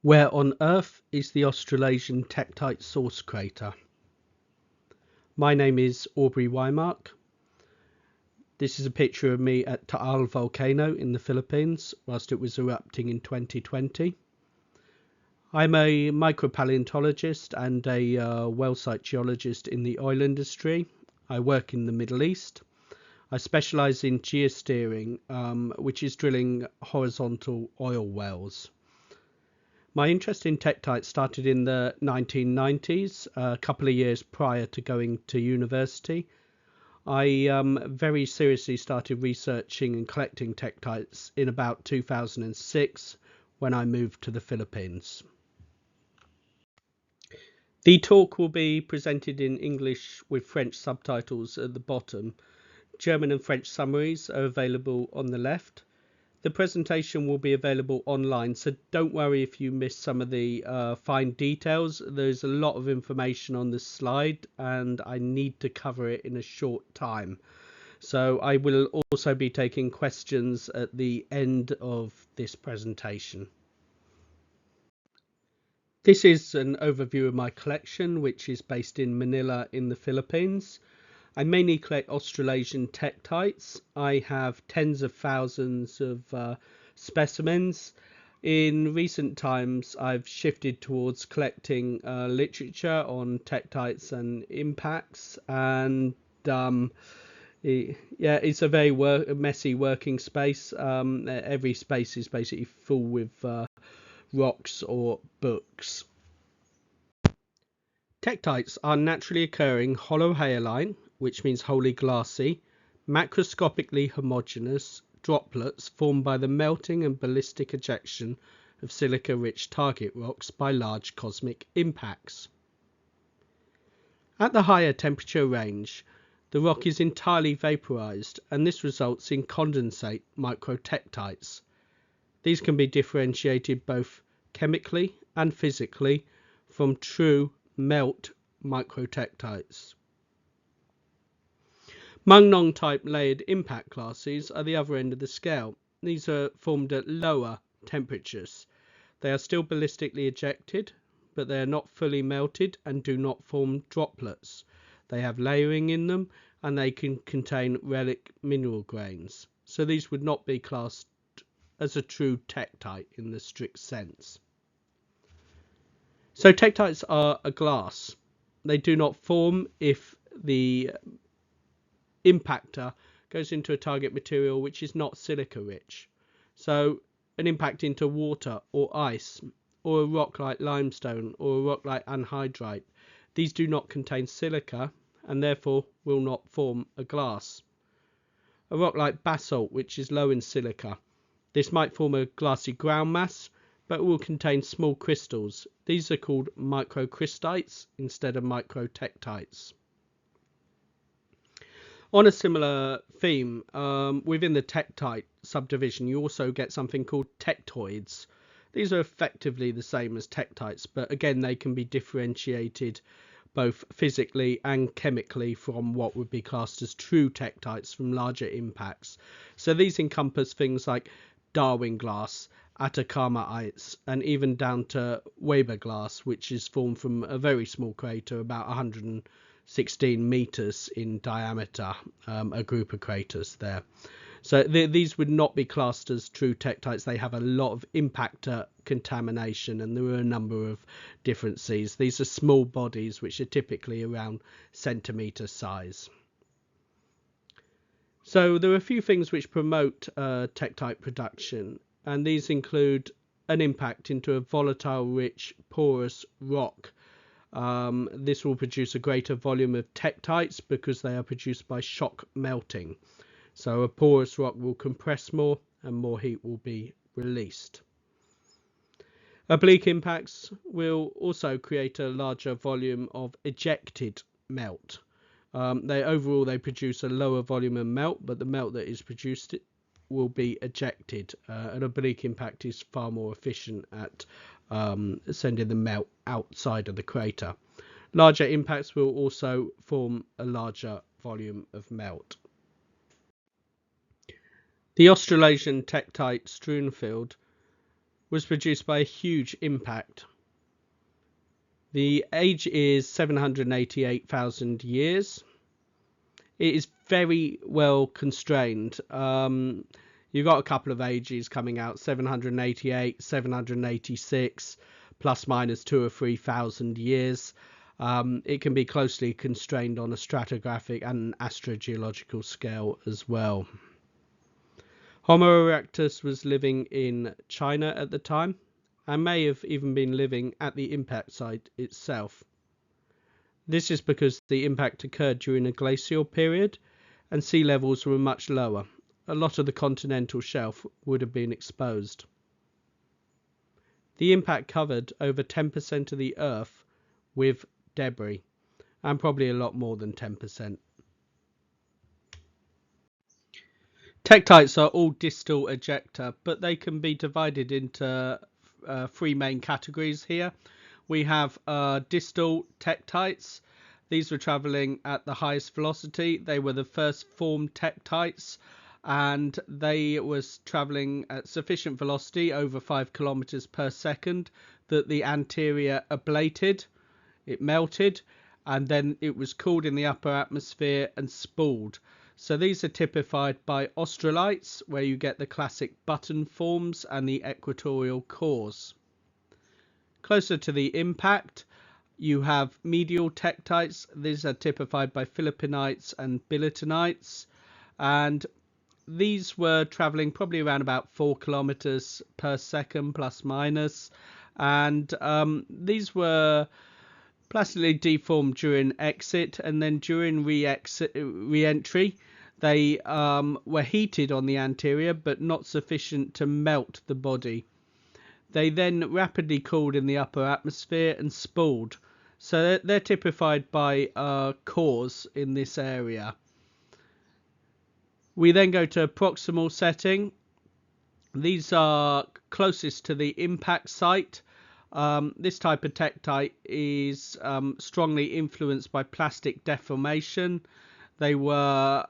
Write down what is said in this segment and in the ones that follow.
Where on earth is the Australasian Tektite source crater? My name is Aubrey Weimark. This is a picture of me at Taal volcano in the Philippines whilst it was erupting in 2020. I'm a micropaleontologist and a well site geologist in the oil industry. I work in the Middle East. I specialise in geosteering, which is drilling horizontal oil wells. My interest in tektite started in the 1990s, a couple of years prior to going to university. I very seriously started researching and collecting tektites in about 2006 when I moved to the Philippines. The talk will be presented in English with French subtitles at the bottom. German and French summaries are available on the left. The presentation will be available online, so don't worry if you miss some of the fine details. There's a lot of information on this slide and I need to cover it in a short time. So I will also be taking questions at the end of this presentation. This is an overview of my collection, which is based in Manila in the Philippines. I mainly collect Australasian tektites. I have tens of thousands of specimens. In recent times, I've shifted towards collecting literature on tektites and impacts, and it's a very messy working space. Every space is basically full with rocks or books. Tektites are naturally occurring hollow hairline, which means wholly glassy, macroscopically homogeneous droplets formed by the melting and ballistic ejection of silica-rich target rocks by large cosmic impacts. At the higher temperature range, the rock is entirely vaporized, and this results in condensate microtektites. These can be differentiated both chemically and physically from true melt microtektites. Mungnon type layered impact classes are the other end of the scale. These are formed at lower temperatures. They are still ballistically ejected, but they are not fully melted and do not form droplets. They have layering in them and they can contain relic mineral grains. So these would not be classed as a true tektite in the strict sense. So tektites are a glass. They do not form if the impactor goes into a target material which is not silica rich. So an impact into water or ice or a rock like limestone or a rock like anhydrite, these do not contain silica and therefore will not form a glass. A rock like basalt, which is low in silica, this might form a glassy ground mass, but will contain small crystals. These are called microcrystites instead of microtektites. On a similar theme, within the tektite subdivision, you also get something called tektoids. These are effectively the same as tektites, but again, they can be differentiated both physically and chemically from what would be classed as true tektites from larger impacts. So these encompass things like Darwin glass, Atacamaites, and even down to Weber glass, which is formed from a very small crater about 116 meters in diameter, a group of craters there. So these would not be classed as true tektites. They have a lot of impactor contamination, and there are a number of differences. These are small bodies which are typically around centimeter size. So there are a few things which promote tektite production, and these include an impact into a volatile, rich, porous rock. This will produce a greater volume of tektites because they are produced by shock melting. So a porous rock will compress more and more heat will be released. Oblique impacts will also create a larger volume of ejected melt. They produce a lower volume of melt, but the melt that is produced will be ejected. An oblique impact is far more efficient at sending the melt outside of the crater. Larger impacts will also form a larger volume of melt. The Australasian Tektite strewn field was produced by a huge impact. The age is 788,000 years. It is very well constrained. You've got a couple of ages coming out, 788, 786, plus minus 2 or 3,000 years. It can be closely constrained on a stratigraphic and astrogeological scale as well. Homo erectus was living in China at the time and may have even been living at the impact site itself. This is because the impact occurred during a glacial period and sea levels were much lower. A lot of the continental shelf would have been exposed. The impact covered over 10% of the Earth with debris, and probably a lot more than 10%. Tektites are all distal ejecta, but they can be divided into three main categories here. We have distal tektites. These were traveling at the highest velocity. They were the first formed tektites, and they was traveling at sufficient velocity, over 5 kilometers per second, that the anterior ablated, it melted, and then it was cooled in the upper atmosphere and spooled. So these are typified by australites, where you get the classic button forms and the equatorial cores. Closer to the impact, you have medial tektites. These are typified by philippinites and bilitinites, and these were traveling probably around about 4 kilometers per second plus minus, and these were plastically deformed during exit, and then during re-entry they were heated on the anterior but not sufficient to melt the body. They then rapidly cooled in the upper atmosphere and spooled. So they're typified by cores in this area. We then go to proximal setting. These are closest to the impact site. This type of tektite is strongly influenced by plastic deformation. They were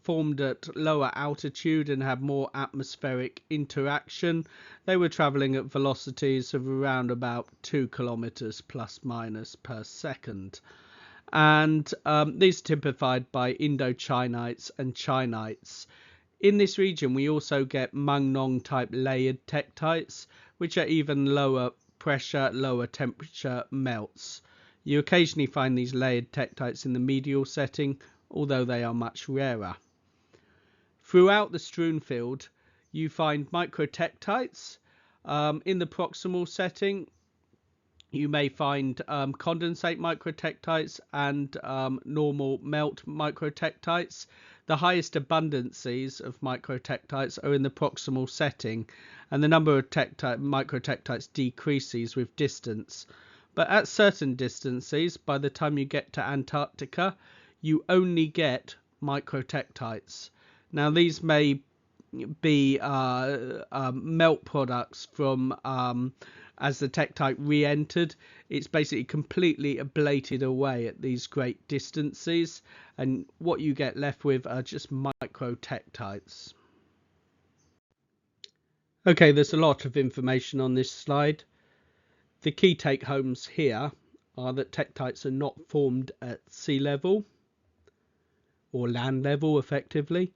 formed at lower altitude and had more atmospheric interaction. They were traveling at velocities of around about 2 kilometers plus minus per second. And these are typified by Indochinites and Chinites. In this region, we also get Mung-Nong type layered tektites, which are even lower pressure, lower temperature melts. You occasionally find these layered tektites in the medial setting, although they are much rarer. Throughout the strewn field, you find microtektites. In the proximal setting, you may find condensate microtektites and normal melt microtektites. The highest abundances of microtektites are in the proximal setting, and the number of microtektites decreases with distance. But at certain distances, by the time you get to Antarctica, you only get microtektites. Now these may be melt products from as the tektite re-entered. It's basically completely ablated away at these great distances, and what you get left with are just microtektites. Okay, there's a lot of information on this slide. The key take-homes here are that tektites are not formed at sea level or land level effectively.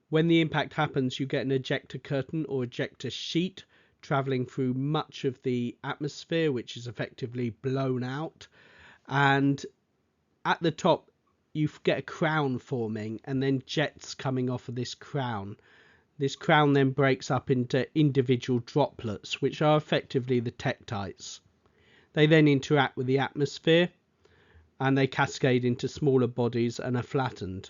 When the impact happens, you get an ejector curtain or ejector sheet traveling through much of the atmosphere, which is effectively blown out, and at the top you get a crown forming and then jets coming off of this crown. This crown then breaks up into individual droplets, which are effectively the tektites. They then interact with the atmosphere and they cascade into smaller bodies and are flattened.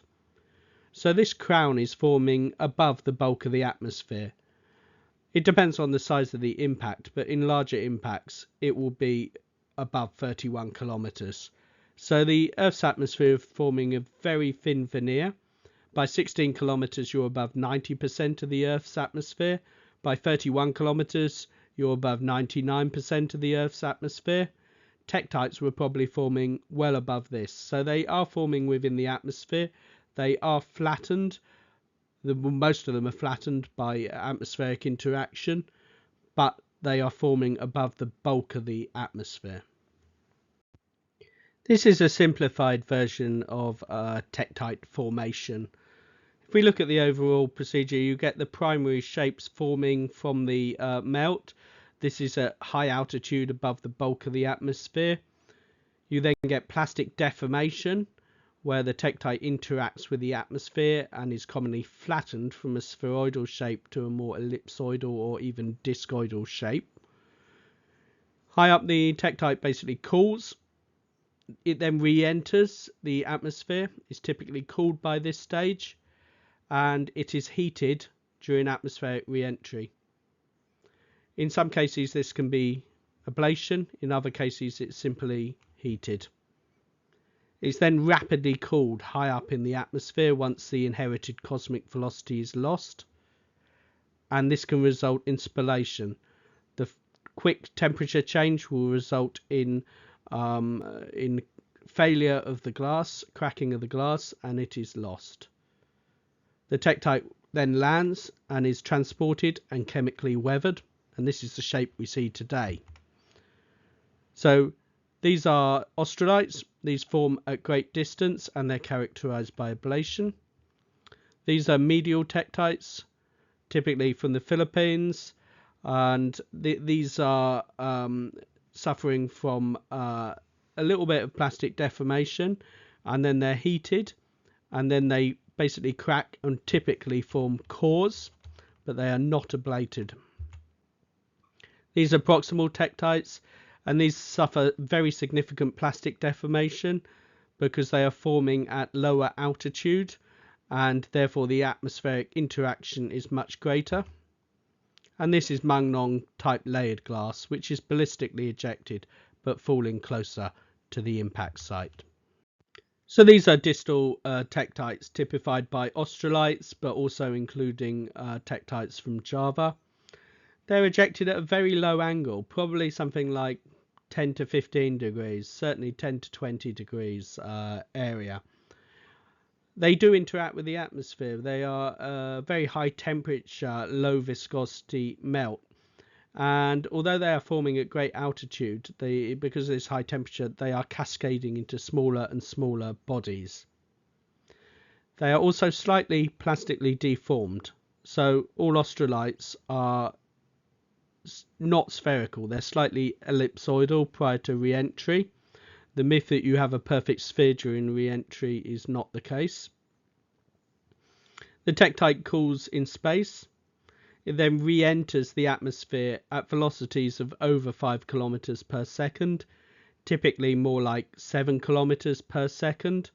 So this crown is forming above the bulk of the atmosphere. It depends on the size of the impact, but in larger impacts it will be above 31 kilometers. So the Earth's atmosphere is forming a very thin veneer. By 16 kilometers you're above 90% of the Earth's atmosphere. By 31 kilometers you're above 99% of the Earth's atmosphere. Tektites were probably forming well above this. So they are forming within the atmosphere. They are flattened. Most of them are flattened by atmospheric interaction, but they are forming above the bulk of the atmosphere. This is a simplified version of tektite formation. If we look at the overall procedure, you get the primary shapes forming from the melt. This is at high altitude above the bulk of the atmosphere. You then get plastic deformation, where the tektite interacts with the atmosphere and is commonly flattened from a spheroidal shape to a more ellipsoidal or even discoidal shape. High up, the tektite basically cools. It then re-enters the atmosphere, is typically cooled by this stage, and it is heated during atmospheric re-entry. In some cases this can be ablation, in other cases it's simply heated. It's then rapidly cooled high up in the atmosphere once the inherited cosmic velocity is lost, and this can result in spallation. The quick temperature change will result in failure of the glass, cracking of the glass, and it is lost. The tektite then lands and is transported and chemically weathered, and this is the shape we see today. So these are australites. These form at great distance and they're characterized by ablation. These are medial tektites, typically from the Philippines, and these are suffering from a little bit of plastic deformation, and then they're heated, and then they basically crack and typically form cores, but they are not ablated. These are proximal tektites, and these suffer very significant plastic deformation because they are forming at lower altitude, and therefore the atmospheric interaction is much greater. And this is Mangnon type layered glass, which is ballistically ejected but falling closer to the impact site. So these are distal tektites typified by australites, but also including tektites from Java. They're ejected at a very low angle, probably something like 10 to 15 degrees, certainly 10 to 20 degrees area. They do interact with the atmosphere. They are a very high temperature, low viscosity melt. And although they are forming at great altitude, because of this high temperature, they are cascading into smaller and smaller bodies. They are also slightly plastically deformed. So all australites are not spherical. They're slightly ellipsoidal prior to re-entry. The myth that you have a perfect sphere during re-entry is not the case. The tektite cools in space. It then re-enters the atmosphere at velocities of over 5 kilometers per second, typically more like 7 kilometers per second.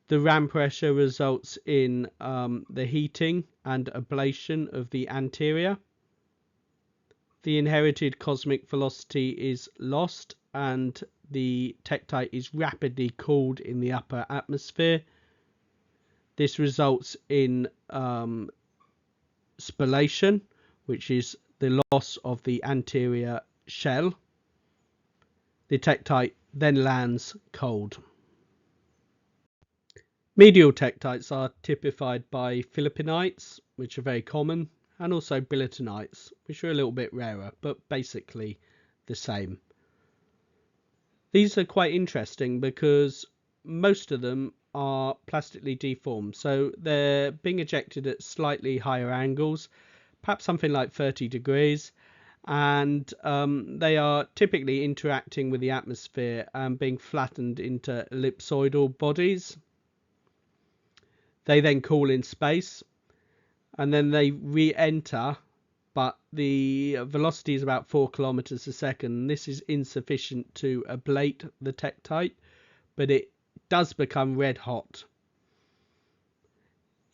The ram pressure results in the heating and ablation of the anterior. The inherited cosmic velocity is lost and the tektite is rapidly cooled in the upper atmosphere. This results in spallation, which is the loss of the anterior shell. The tektite then lands cold. Medial tektites are typified by philippinites, which are very common, and also billetinites, which are a little bit rarer, but basically the same. These are quite interesting because most of them are plastically deformed, so they're being ejected at slightly higher angles, perhaps something like 30 degrees, and they are typically interacting with the atmosphere and being flattened into ellipsoidal bodies. They then cool in space, and then they re-enter, but the velocity is about 4 kilometers a second. This is insufficient to ablate the tektite, but it does become red hot.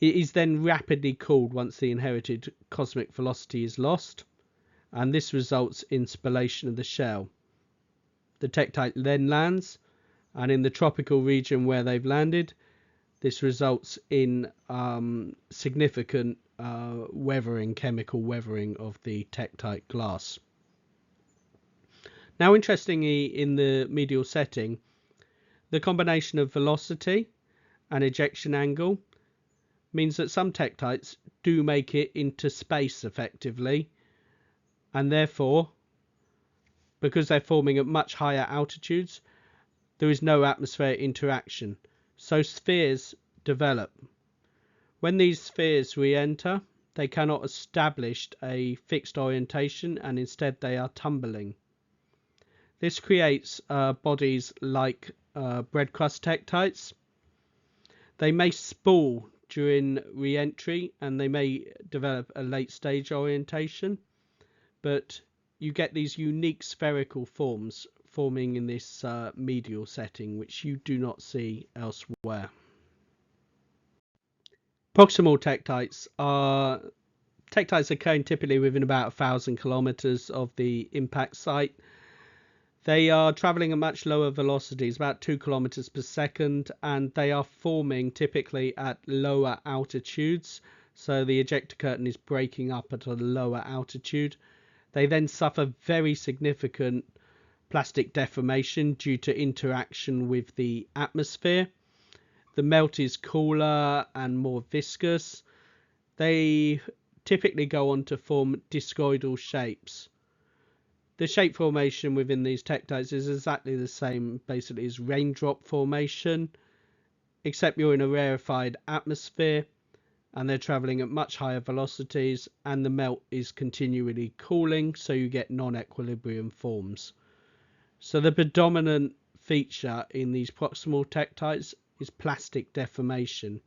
It is then rapidly cooled once the inherited cosmic velocity is lost, and this results in spallation of the shell. The tektite then lands, and in the tropical region where they've landed, this results in significant weathering, chemical weathering of the tektite glass. Now, interestingly, in the medial setting, the combination of velocity and ejection angle means that some tektites do make it into space effectively, and therefore, because they're forming at much higher altitudes, there is no atmospheric interaction. So spheres develop. When these spheres re-enter, they cannot establish a fixed orientation, and instead they are tumbling. This creates bodies like bread crust tektites. They may spool during re-entry and they may develop a late stage orientation, but you get these unique spherical forms forming in this medial setting, which you do not see elsewhere. Proximal tektites are tektites occurring typically within about 1,000 kilometers of the impact site. They are traveling at much lower velocities, about 2 kilometers per second, and they are forming typically at lower altitudes. So the ejector curtain is breaking up at a lower altitude. They then suffer very significant plastic deformation due to interaction with the atmosphere. The melt is cooler and more viscous. They typically go on to form discoidal shapes. The shape formation within these tektites is exactly the same basically as raindrop formation, except you're in a rarefied atmosphere and they're traveling at much higher velocities, and the melt is continually cooling, so you get non-equilibrium forms. So the predominant feature in these proximal tektites is plastic deformation.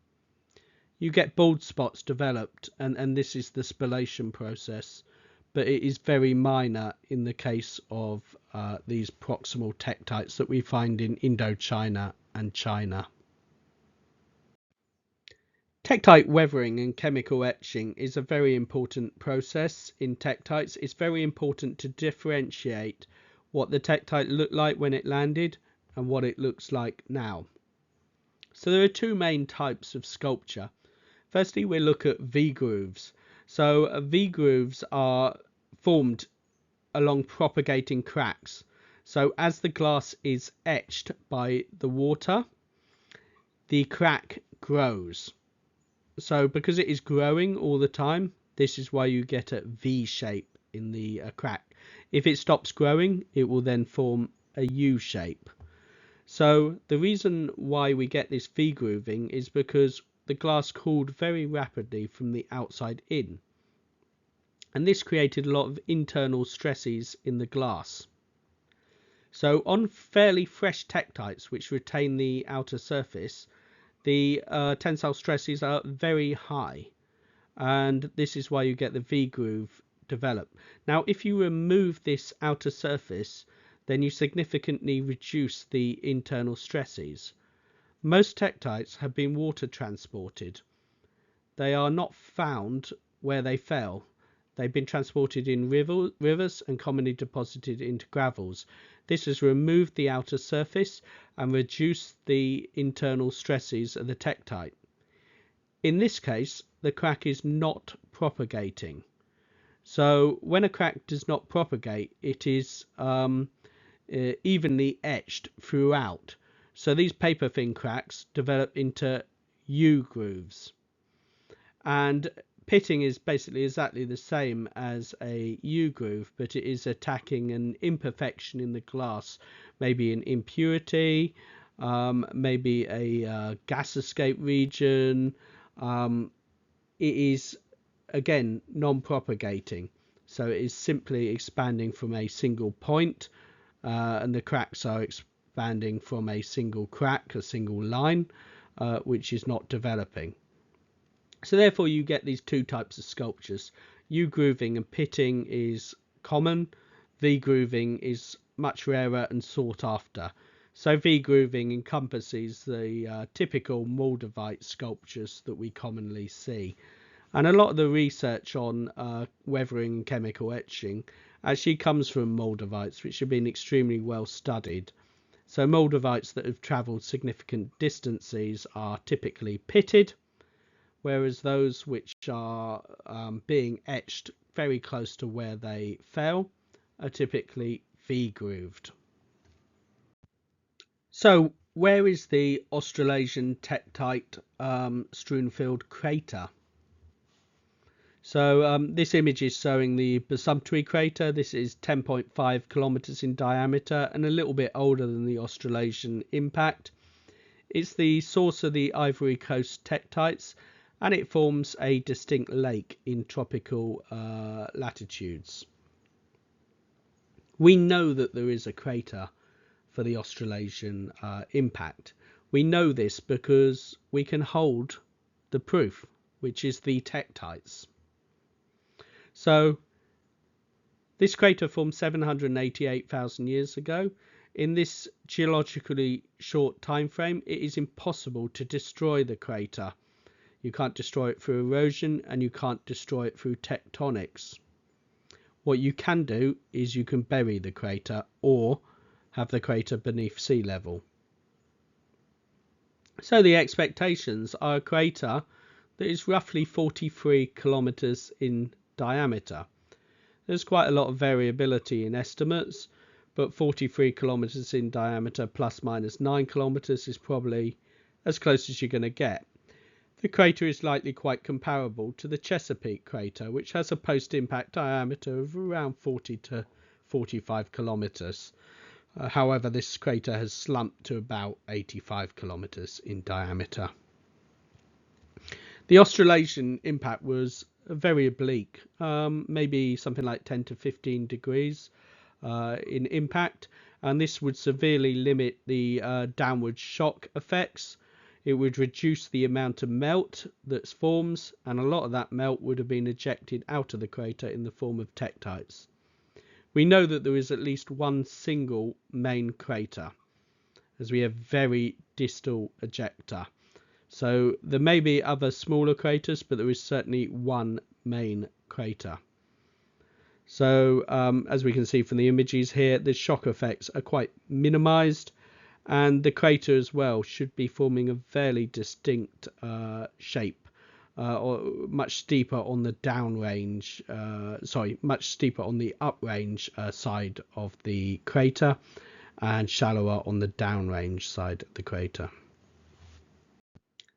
You get bald spots developed, and this is the spallation process, but it is very minor in the case of these proximal tektites that we find in Indochina and China. Tektite weathering and chemical etching is a very important process in tektites. It's very important to differentiate what the tektite looked like when it landed and what it looks like now. So there are two main types of sculpture. Firstly, we look at V-grooves. So V-grooves are formed along propagating cracks. So as the glass is etched by the water, the crack grows. So because it is growing all the time, this is why you get a V shape in the crack. If it stops growing, it will then form a U shape. So the reason why we get this V grooving is because the glass cooled very rapidly from the outside in, and this created a lot of internal stresses in the glass. So on fairly fresh tektites which retain the outer surface, the tensile stresses are very high, and this is why you get the V groove develop. Now if you remove this outer surface, then you significantly reduce the internal stresses. Most tektites have been water transported. They are not found where they fell. They've been transported in rivers and commonly deposited into gravels. This has removed the outer surface and reduced the internal stresses of the tektite. In this case, the crack is not propagating. So when a crack does not propagate, it is evenly etched throughout. So these paper thin cracks develop into U grooves. And pitting is basically exactly the same as a U groove, but it is attacking an imperfection in the glass, maybe an impurity, maybe a gas escape region. It is again non-propagating, so it is simply expanding from a single point, and the cracks are expanding from a single crack, a single line, which is not developing. So therefore you get these two types of sculptures. U grooving and pitting is common. V grooving is much rarer and sought after. So V grooving encompasses the typical Moldavite sculptures that we commonly see. And a lot of the research on weathering and chemical etching actually comes from Moldavites, which have been extremely well studied. So Moldavites that have travelled significant distances are typically pitted, whereas those which are being etched very close to where they fell are typically V-grooved. So where is the Australasian Tektite strewn field crater? So this image is showing the Basumtwi crater. This is 10.5 kilometers in diameter and a little bit older than the Australasian impact. It's the source of the Ivory Coast tektites, and it forms a distinct lake in tropical latitudes. We know that there is a crater for the Australasian impact. We know this because we can hold the proof, which is the tektites. So this crater formed 788,000 years ago. In this geologically short time frame, it is impossible to destroy the crater. You can't destroy it through erosion, and you can't destroy it through tectonics. What you can do is you can bury the crater or have the crater beneath sea level. So the expectations are a crater that is roughly 43 kilometers in diameter. There's quite a lot of variability in estimates, but 43 kilometers in diameter plus minus 9 kilometers is probably as close as you're going to get. The crater is likely quite comparable to the Chesapeake crater, which has a post-impact diameter of around 40 to 45 kilometers. However, this crater has slumped to about 85 kilometers in diameter. The Australasian impact was very oblique, maybe something like 10 to 15 degrees in impact, and this would severely limit the downward shock effects. It would reduce the amount of melt that forms, and a lot of that melt would have been ejected out of the crater in the form of tektites. We know that there is at least one single main crater, as we have very distal ejecta. So there may be other smaller craters, but there is certainly one main crater. So as we can see from the images here, the shock effects are quite minimized, and the crater as well should be forming a fairly distinct shape, or much steeper on the downrange, much steeper on the uprange side of the crater, and shallower on the downrange side of the crater.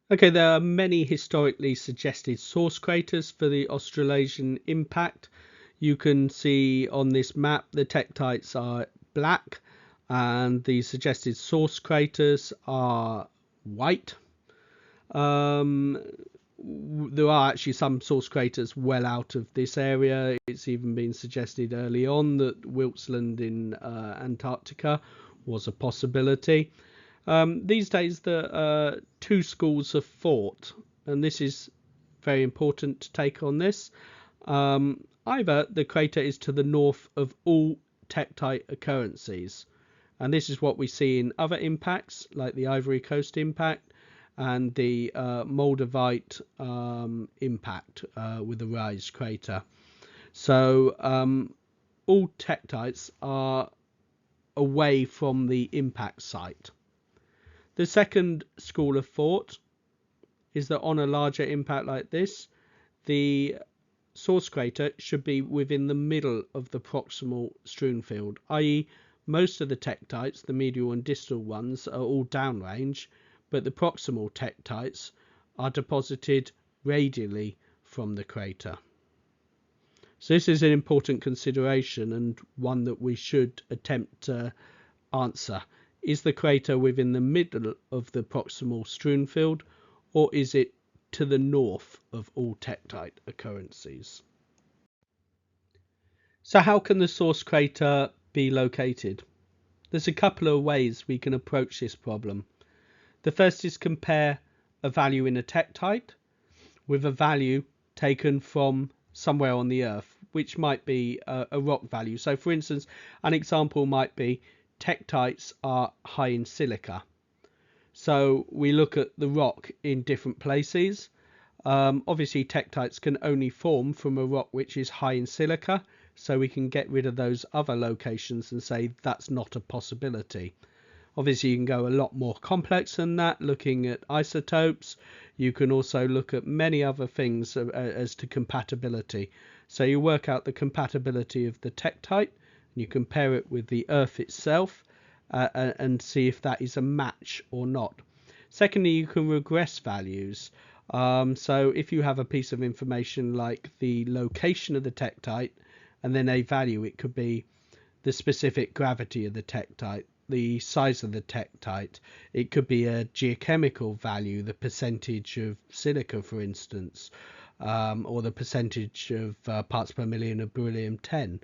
Okay, there are many historically suggested source craters for the Australasian impact. You can see on this map the tektites are black and the suggested source craters are white. There are actually some source craters well out of this area. It's even been suggested early on that Wiltsland in Antarctica was a possibility. These days there are two schools of thought, and this is very important to take on this. Either the crater is to the north of all tektite occurrences, and this is what we see in other impacts like the Ivory Coast impact and the Moldavite impact with the Rise crater. So all tektites are away from the impact site. The second school of thought is that on a larger impact like this, the source crater should be within the middle of the proximal strewn field, i.e. most of the tektites, the medial and distal ones, are all downrange, but the proximal tektites are deposited radially from the crater. So this is an important consideration, and one that we should attempt to answer. Is the crater within the middle of the proximal strewn field, or is it to the north of all tektite occurrences? So how can the source crater be located? There's a couple of ways we can approach this problem. The first is compare a value in a tektite with a value taken from somewhere on the earth, which might be a rock value. So for instance, an example might be tektites are high in silica. So we look at the rock in different places. Obviously tektites can only form from a rock which is high in silica, so we can get rid of those other locations and say that's not a possibility. Obviously you can go a lot more complex than that, looking at isotopes. You can also look at many other things as to compatibility. So you work out the compatibility of the tektite, and you compare it with the earth itself, and see if that is a match or not. Secondly, you can regress values. So if you have a piece of information like the location of the tektite and then a value, it could be the specific gravity of the tektite, the size of the tektite. It could be a geochemical value, the percentage of silica, for instance, or the percentage of parts per million of beryllium-10,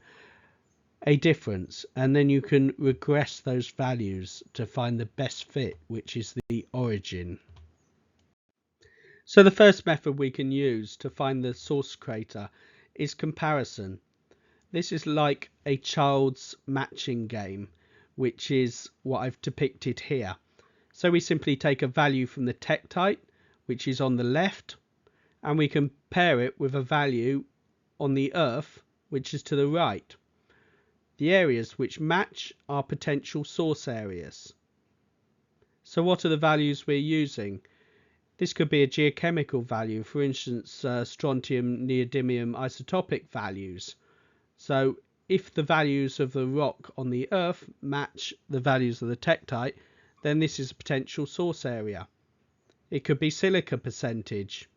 a difference. And then you can regress those values to find the best fit, which is the origin. So the first method we can use to find the source crater is comparison. This is like a child's matching game, which is what I've depicted here. So we simply take a value from the tektite, which is on the left, and we compare it with a value on the Earth, which is to the right. The areas which match are potential source areas. So what are the values we're using? This could be a geochemical value, for instance, strontium, neodymium isotopic values. So if the values of the rock on the Earth match the values of the tektite, then this is a potential source area. It could be silica percentage.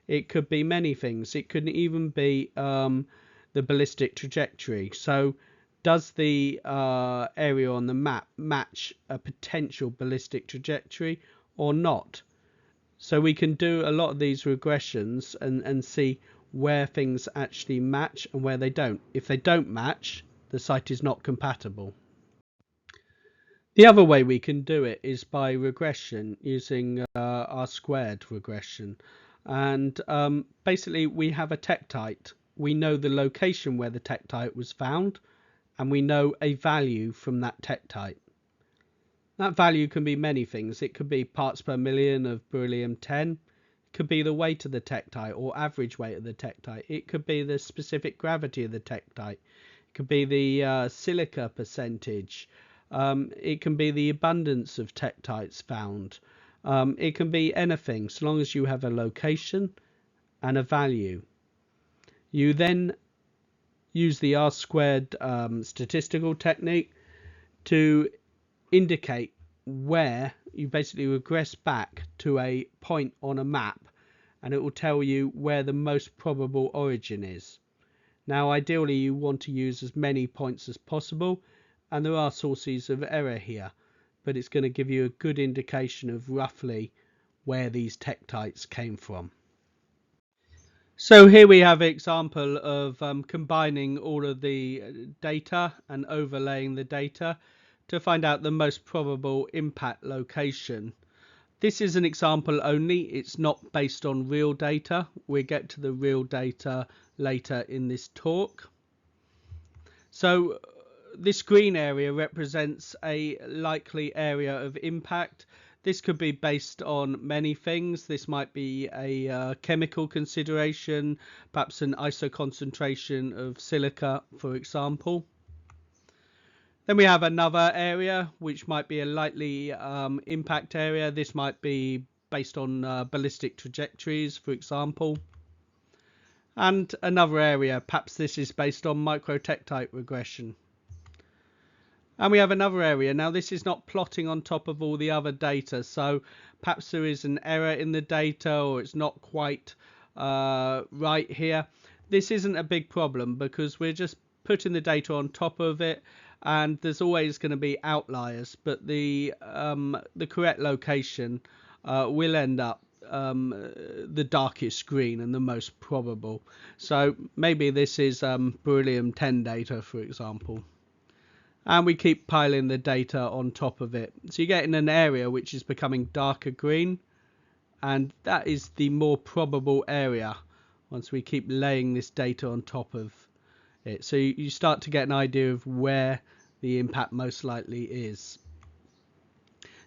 It could be many things. It could even be the ballistic trajectory. So does the area on the map match a potential ballistic trajectory or not? So we can do a lot of these regressions and see where things actually match and where they don't. If they don't match, the site is not compatible. The other way we can do it is by regression using R-squared regression. And basically we have a tektite. We know the location where the tektite was found, and we know a value from that tektite. That value can be many things. It could be parts per million of beryllium-10. It could be the weight of the tektite or average weight of the tektite. It could be the specific gravity of the tektite. It could be the silica percentage. It can be the abundance of tektites found. It can be anything, so long as you have a location and a value. You then use the R-squared statistical technique to indicate where you basically regress back to a point on a map, and it will tell you where the most probable origin is. Now ideally you want to use as many points as possible, and there are sources of error here, but it's going to give you a good indication of roughly where these tektites came from. So here we have an example of combining all of the data and overlaying the data to find out the most probable impact location. This is an example only. It's not based on real data. We'll get to the real data later in this talk. So this green area represents a likely area of impact. This could be based on many things. This might be a chemical consideration, perhaps an isoconcentration of silica, for example. Then we have another area which might be a likely impact area. This might be based on ballistic trajectories, for example. And another area, perhaps this is based on microtektite regression. And we have another area. Now this is not plotting on top of all the other data, so perhaps there is an error in the data, or it's not quite right here. This isn't a big problem because we're just putting the data on top of it, and there's always going to be outliers, but the correct location will end up the darkest green and the most probable. So maybe this is beryllium-10 data, for example. And we keep piling the data on top of it. So you get in an area which is becoming darker green, and that is the more probable area once we keep laying this data on top of it. So you start to get an idea of where the impact most likely is.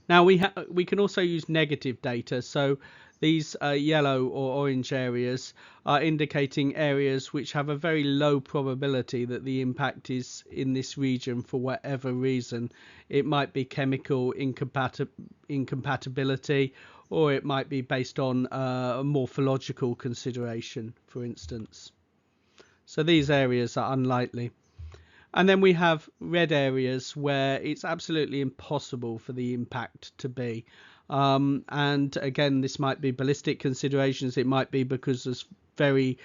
Now we can also use negative data. So these yellow or orange areas are indicating areas which have a very low probability that the impact is in this region for whatever reason. It might be chemical incompatibility, or it might be based on a morphological consideration, for instance. So these areas are unlikely. And then we have red areas where it's absolutely impossible for the impact to be. And again, this might be ballistic considerations. It might be because there's very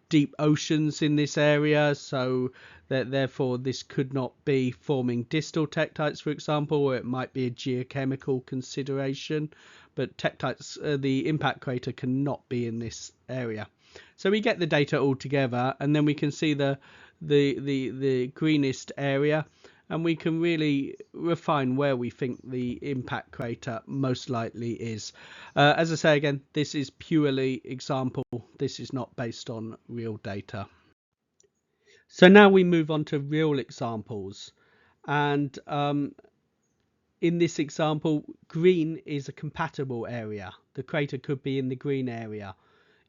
deep oceans in this area, so that therefore this could not be forming distal tektites, for example, or it might be a geochemical consideration. But tektites, the impact crater cannot be in this area. So we get the data all together, and then we can see the greenest area, and we can really refine where we think the impact crater most likely is. As I say again, this is purely example. This is not based on real data. So now we move on to real examples, and in this example, green is a compatible area. The crater could be in the green area.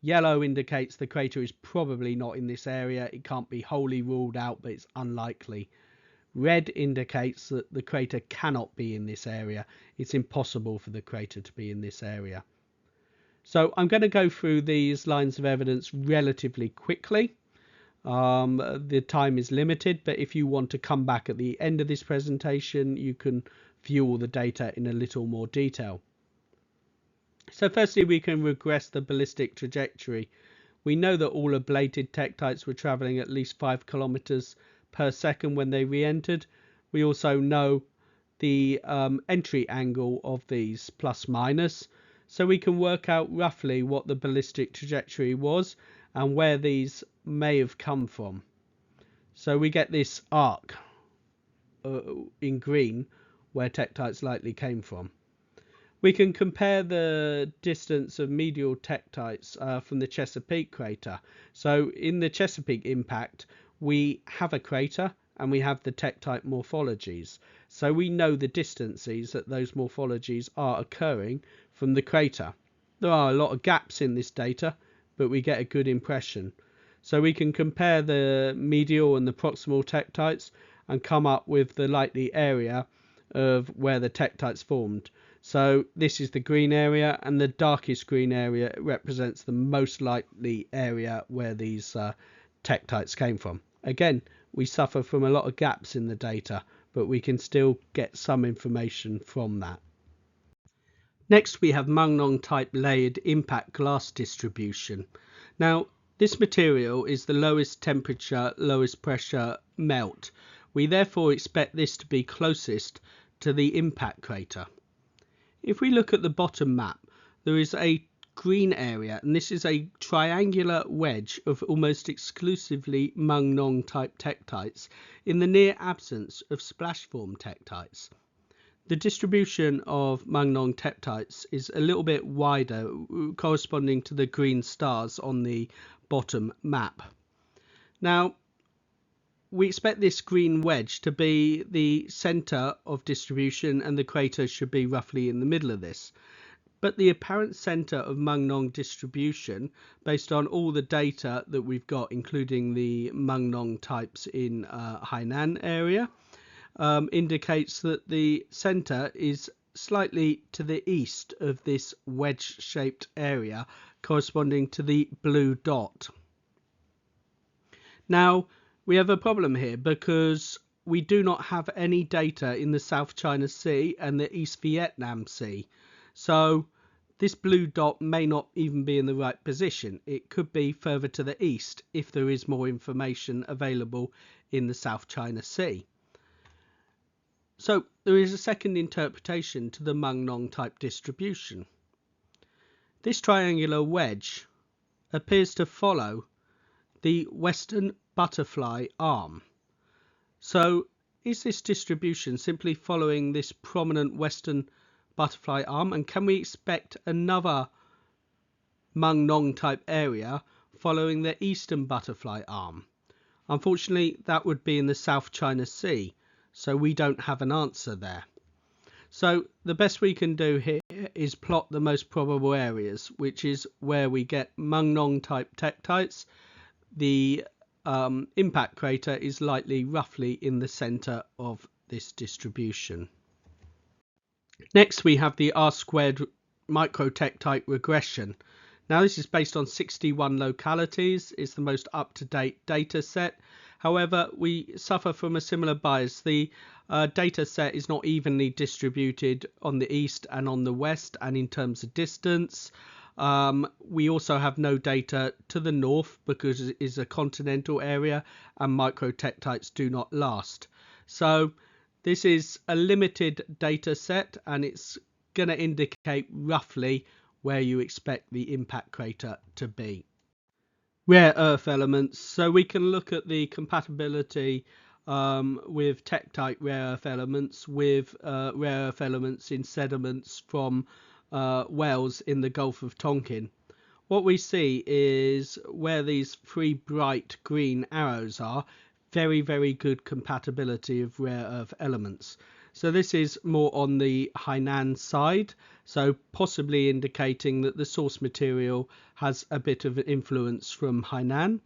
Yellow indicates the crater is probably not in this area. It can't be wholly ruled out, but it's unlikely. Red indicates that the crater cannot be in this area. It's impossible for the crater to be in this area. So I'm going to go through these lines of evidence relatively quickly. The time is limited, but if you want to come back at the end of this presentation, you can view all the data in a little more detail. So firstly, we can regress the ballistic trajectory. We know that all ablated tektites were traveling at least 5 kilometers per second when they re-entered. We also know the entry angle of these plus minus, so we can work out roughly what the ballistic trajectory was and where these may have come from. So we get this arc in green where tektites likely came from. We can compare the distance of medial tektites from the Chesapeake crater. So in the Chesapeake impact, we have a crater and we have the tektite morphologies. So we know the distances that those morphologies are occurring from the crater. There are a lot of gaps in this data, but we get a good impression. So we can compare the medial and the proximal tektites and come up with the likely area of where the tektites formed. So this is the green area, and the darkest green area represents the most likely area where these tektites came from. Again, we suffer from a lot of gaps in the data, but we can still get some information from that. Next, we have Mangnon type layered impact glass distribution. Now, this material is the lowest temperature, lowest pressure melt. We therefore expect this to be closest to the impact crater. If we look at the bottom map, there is a green area, and this is a triangular wedge of almost exclusively Mangnon type tektites in the near absence of splash form tektites. The distribution of Mangnon tektites is a little bit wider, corresponding to the green stars on the bottom map. Now, we expect this green wedge to be the center of distribution, and the crater should be roughly in the middle of this. But the apparent center of Mangnon distribution, based on all the data that we've got, including the Mangnon types in Hainan area, indicates that the center is slightly to the east of this wedge-shaped area, corresponding to the blue dot. Now, we have a problem here because we do not have any data in the South China Sea and the East Vietnam Sea. So this blue dot may not even be in the right position. It could be further to the east if there is more information available in the South China Sea. So there is a second interpretation to the Mangnon type distribution. This triangular wedge appears to follow the western butterfly arm. So is this distribution simply following this prominent western butterfly arm, and can we expect another Mangnon type area following the eastern butterfly arm? Unfortunately, that would be in the South China Sea, so we don't have an answer there. So the best we can do here is plot the most probable areas, which is where we get Mangnon type tektites. The impact crater is likely roughly in the center of this distribution. Next, we have the R-squared microtektite regression. Now, this is based on 61 localities. It's the most up-to-date data set, However, we suffer from a similar bias. The data set is not evenly distributed on the east and on the west, and in terms of distance. We also have no data to the north because it is a continental area and microtectites do not last. So this is a limited data set, and it's going to indicate roughly where you expect the impact crater to be. Rare earth elements. So we can look at the compatibility with tektite rare earth elements with rare earth elements in sediments from wells in the Gulf of Tonkin. What we see is where these three bright green arrows are, very, very good compatibility of rare earth elements. So this is more on the Hainan side, so possibly indicating that the source material has a bit of influence from Hainan.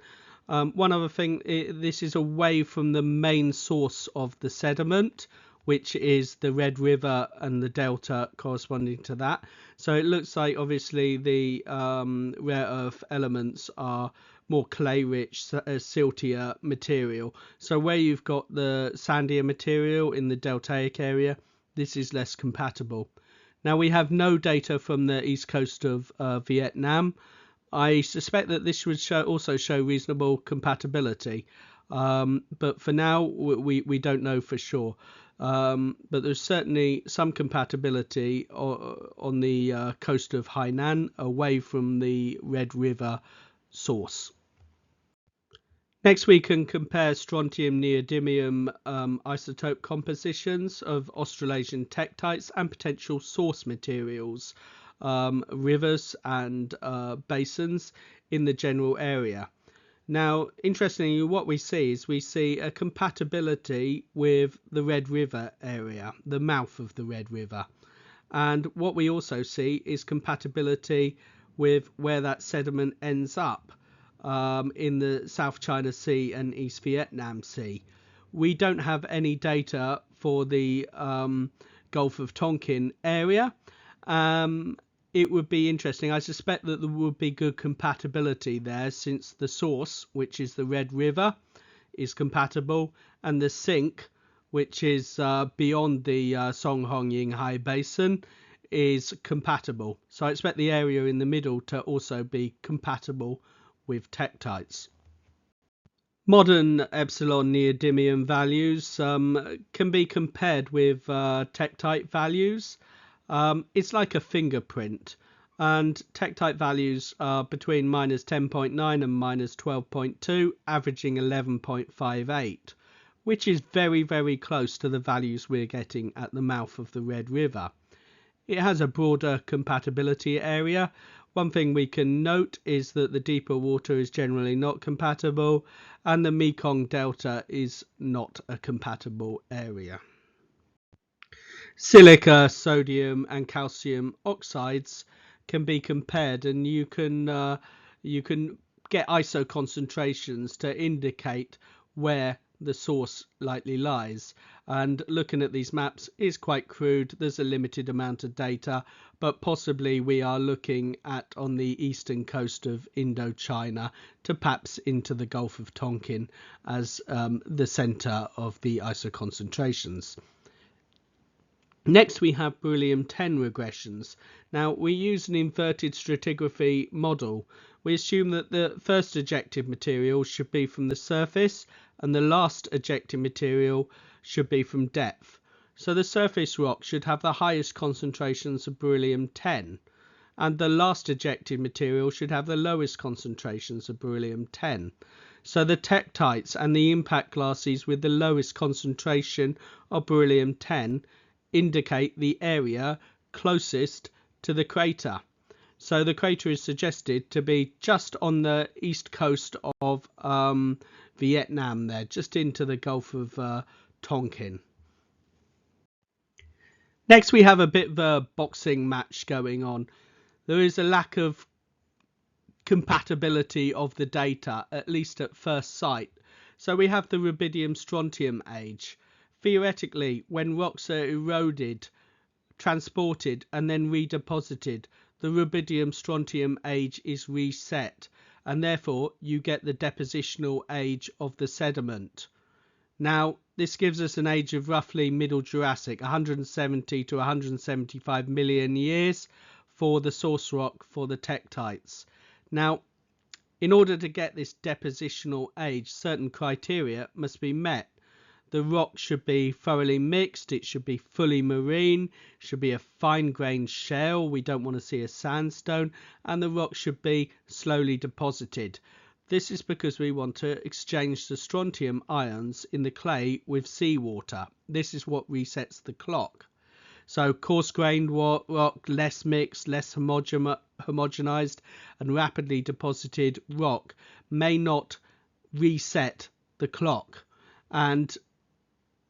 One other thing, this is away from the main source of the sediment, which is the Red River and the delta corresponding to that. So it looks like obviously the rare earth elements are more clay-rich, siltier material. So where you've got the sandier material in the deltaic area, this is less compatible. Now we have no data from the east coast of Vietnam. I suspect that this would also show reasonable compatibility, but for now we don't know for sure. But there's certainly some compatibility on the coast of Hainan away from the Red River source. Next, we can compare strontium neodymium isotope compositions of Australasian tektites and potential source materials, rivers and basins in the general area. Now, interestingly, what we see is we see a compatibility with the Red River area, the mouth of the Red River. And what we also see is compatibility with where that sediment ends up in the South China Sea and East Vietnam Sea. We don't have any data for the Gulf of Tonkin area. It would be interesting. I suspect that there would be good compatibility there, since the source, which is the Red River, is compatible, and the sink, which is beyond the Songhong-Yinghai Basin, is compatible. So I expect the area in the middle to also be compatible with tektites. Modern epsilon neodymium values can be compared with tektite values. It's like a fingerprint, and tektite values are between minus 10.9 and minus 12.2, averaging 11.58, which is very, very close to the values we're getting at the mouth of the Red River. It has a broader compatibility area. One thing we can note is that the deeper water is generally not compatible, and the Mekong Delta is not a compatible area. Silica, sodium and calcium oxides can be compared, and you can get ISO concentrations to indicate where the source likely lies. And looking at these maps is quite crude. There's a limited amount of data, but possibly we are looking at on the eastern coast of Indochina to perhaps into the Gulf of Tonkin as the center of the ISO concentrations. Next, we have beryllium-10 regressions. Now, we use an inverted stratigraphy model. We assume that the first ejected material should be from the surface and the last ejected material should be from depth. So the surface rock should have the highest concentrations of beryllium-10, and the last ejected material should have the lowest concentrations of beryllium-10. So the tektites and the impact glasses with the lowest concentration of beryllium-10 indicate the area closest to the crater. So the crater is suggested to be just on the east coast of Vietnam there, just into the Gulf of Tonkin. Next, we have a bit of a boxing match going on. There is a lack of compatibility of the data, at least at first sight. So we have the rubidium strontium age. Theoretically, when rocks are eroded, transported and then redeposited, the rubidium strontium age is reset, and therefore you get the depositional age of the sediment. Now, this gives us an age of roughly Middle Jurassic, 170 to 175 million years for the source rock for the tektites. Now, in order to get this depositional age, certain criteria must be met. The rock should be thoroughly mixed, it should be fully marine, should be a fine-grained shale, we don't want to see a sandstone, and the rock should be slowly deposited. This is because we want to exchange the strontium ions in the clay with seawater. This is what resets the clock. So coarse-grained rock, less mixed, less homogenized, and rapidly deposited rock may not reset the clock. And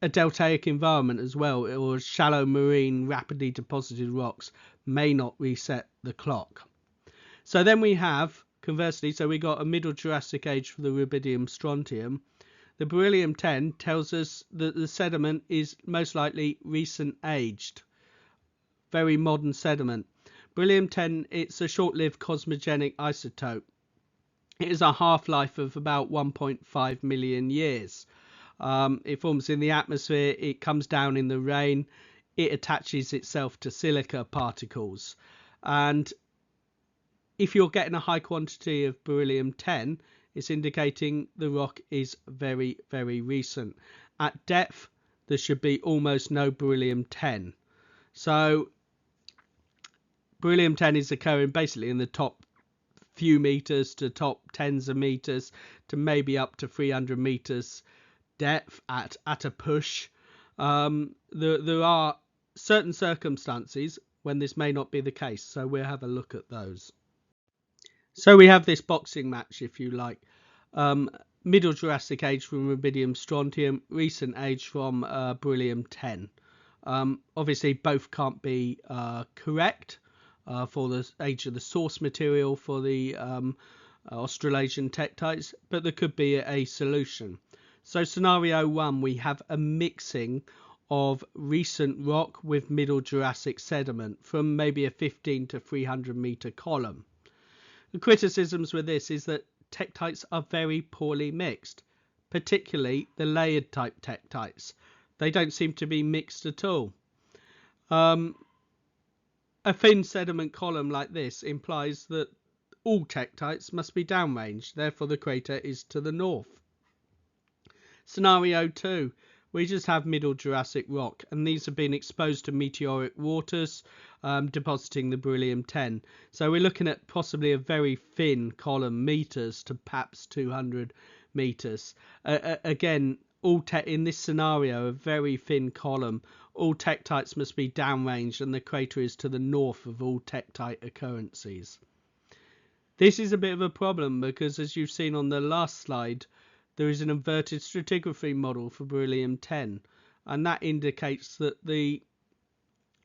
a deltaic environment as well, or shallow marine rapidly deposited rocks may not reset the clock. So then we have, conversely, so we got a Middle Jurassic age for the rubidium strontium. The beryllium 10 tells us that the sediment is most likely recent aged, very modern sediment. Beryllium 10, it's a short-lived cosmogenic isotope. It has a half-life of about 1.5 million years. It forms in the atmosphere, it comes down in the rain, it attaches itself to silica particles. And if you're getting a high quantity of beryllium 10, it's indicating the rock is very, very recent. At depth, there should be almost no beryllium 10. So beryllium 10 is occurring basically in the top few meters to top tens of meters to maybe up to 300 meters depth at a push. There are certain circumstances when this may not be the case, so we'll have a look at those. So we have this boxing match, if you like. Middle Jurassic age from rubidium strontium, recent age from beryllium 10. Obviously both can't be correct for the age of the source material for the Australasian tektites, but there could be a solution. So scenario 1, we have a mixing of recent rock with Middle Jurassic sediment from maybe a 15 to 300 meter column. The criticisms with this is that tektites are very poorly mixed, particularly the layered type tektites. They don't seem to be mixed at all. A thin sediment column like this implies that all tektites must be downrange, therefore the crater is to the north. Scenario 2, we just have Middle Jurassic rock, and these have been exposed to meteoric waters, depositing the beryllium 10. So we're looking at possibly a very thin column, meters to perhaps 200 meters. Again, in this scenario, a very thin column. All tektites must be downrange, and the crater is to the north of all tektite occurrences. This is a bit of a problem because, as you've seen on the last slide, there is an inverted stratigraphy model for beryllium 10, and that indicates that the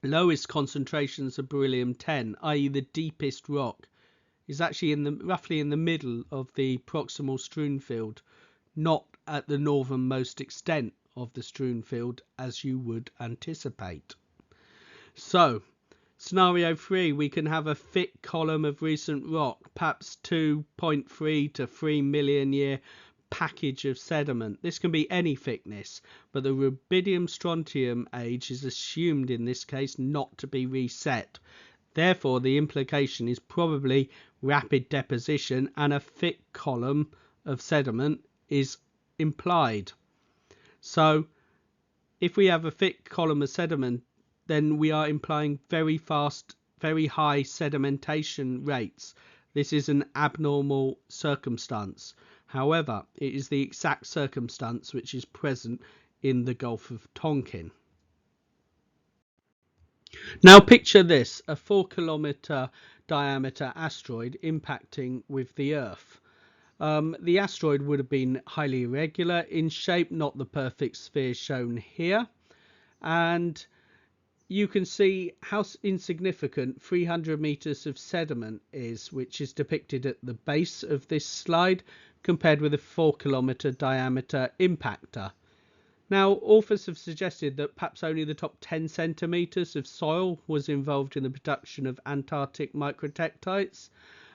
lowest concentrations of beryllium 10, i.e. the deepest rock, is actually roughly in the middle of the proximal strewn field, not at the northernmost extent of the strewn field as you would anticipate. So scenario 3, we can have a thick column of recent rock, perhaps 2.3 to 3 million year package of sediment. This can be any thickness, but the rubidium strontium age is assumed in this case not to be reset. Therefore, the implication is probably rapid deposition, and a thick column of sediment is implied. So if we have a thick column of sediment, then we are implying very fast, very high sedimentation rates. This is an abnormal circumstance. However, it is the exact circumstance which is present in the Gulf of Tonkin. Now picture this, a 4-kilometer diameter asteroid impacting with the Earth. The asteroid would have been highly irregular in shape, not the perfect sphere shown here. And you can see how insignificant 300 meters of sediment is, which is depicted at the base of this slide, compared with a 4-kilometer diameter impactor. Now, authors have suggested that perhaps only the top 10 centimeters of soil was involved in the production of Antarctic microtektites,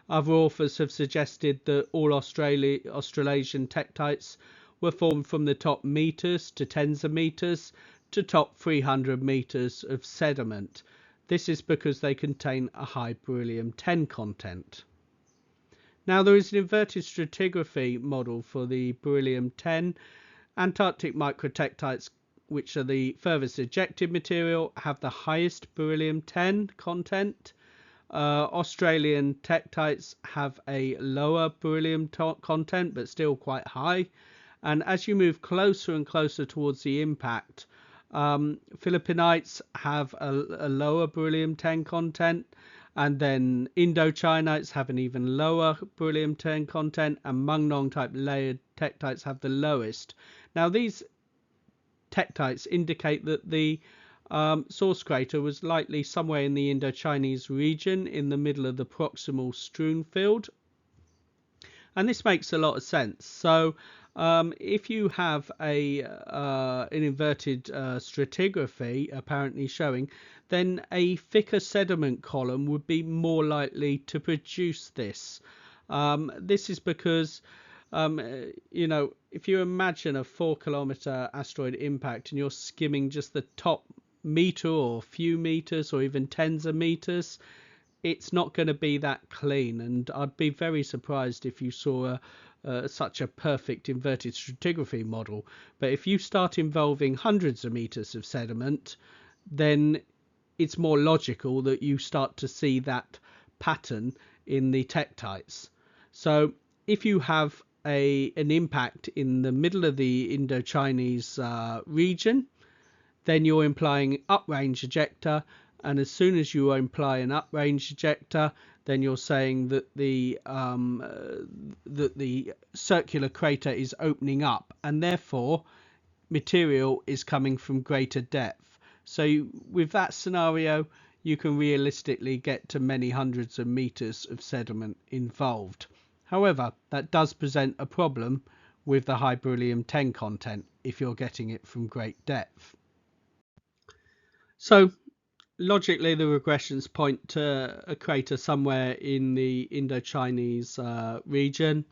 Other authors have suggested that all Australasian tektites were formed from the top meters to tens of meters to top 300 meters of sediment. This is because they contain a high beryllium-10 content. Now, there is an inverted stratigraphy model for the beryllium-10. Antarctic microtektites, which are the furthest ejected material, have the highest beryllium-10 content. Australian tektites have a lower beryllium content, but still quite high. And as you move closer and closer towards the impact, Philippinites have a lower beryllium-10 content, and then Indochinites have an even lower beryllium-10 content, and Mungnon type layered tektites have the lowest. Now, these tektites indicate that the source crater was likely somewhere in the Indo-Chinese region in the middle of the proximal strewn field, and this makes a lot of sense. So if you have an inverted stratigraphy apparently showing, then a thicker sediment column would be more likely to produce this. This is because if you imagine a 4-kilometer asteroid impact and you're skimming just the top meter or few meters or even tens of meters, it's not going to be that clean, and I'd be very surprised if you saw such a perfect inverted stratigraphy model. But if you start involving hundreds of meters of sediment, then it's more logical that you start to see that pattern in the tektites. So if you have an impact in the middle of the Indo-Chinese region, then you're implying uprange ejecta, and as soon as you imply an uprange ejecta, then you're saying that the circular crater is opening up, and therefore material is coming from greater depth. So with that scenario, you can realistically get to many hundreds of meters of sediment involved. However, that does present a problem with the high beryllium-10 content if you're getting it from great depth. So logically, the regressions point to a crater somewhere in the Indo-Chinese region.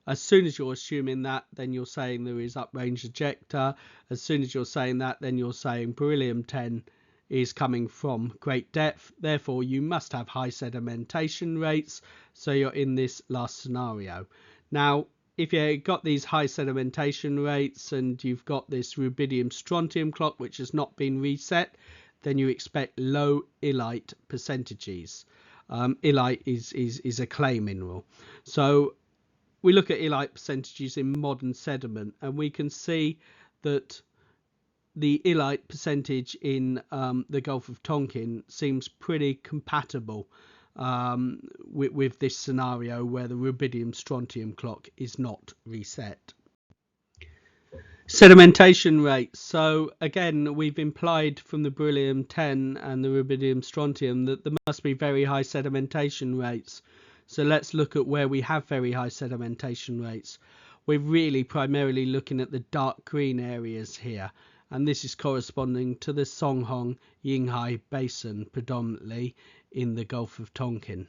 As soon as you're assuming that, then you're saying there is uprange ejecta. As soon as you're saying that, then you're saying beryllium-10 is coming from great depth. Therefore, you must have high sedimentation rates. So you're in this last scenario. Now, if you've got these high sedimentation rates and you've got this rubidium-strontium clock, which has not been reset, then you expect low illite percentages. Illite is a clay mineral. So we look at illite percentages in modern sediment, and we can see that the illite percentage in the Gulf of Tonkin seems pretty compatible with this scenario where the rubidium-strontium clock is not reset. Sedimentation rates. So again, we've implied from the beryllium-10 and the rubidium-strontium that there must be very high sedimentation rates. So let's look at where we have very high sedimentation rates. We're really primarily looking at the dark green areas here, and this is corresponding to the Songhong Yinghai Basin, predominantly in the Gulf of Tonkin.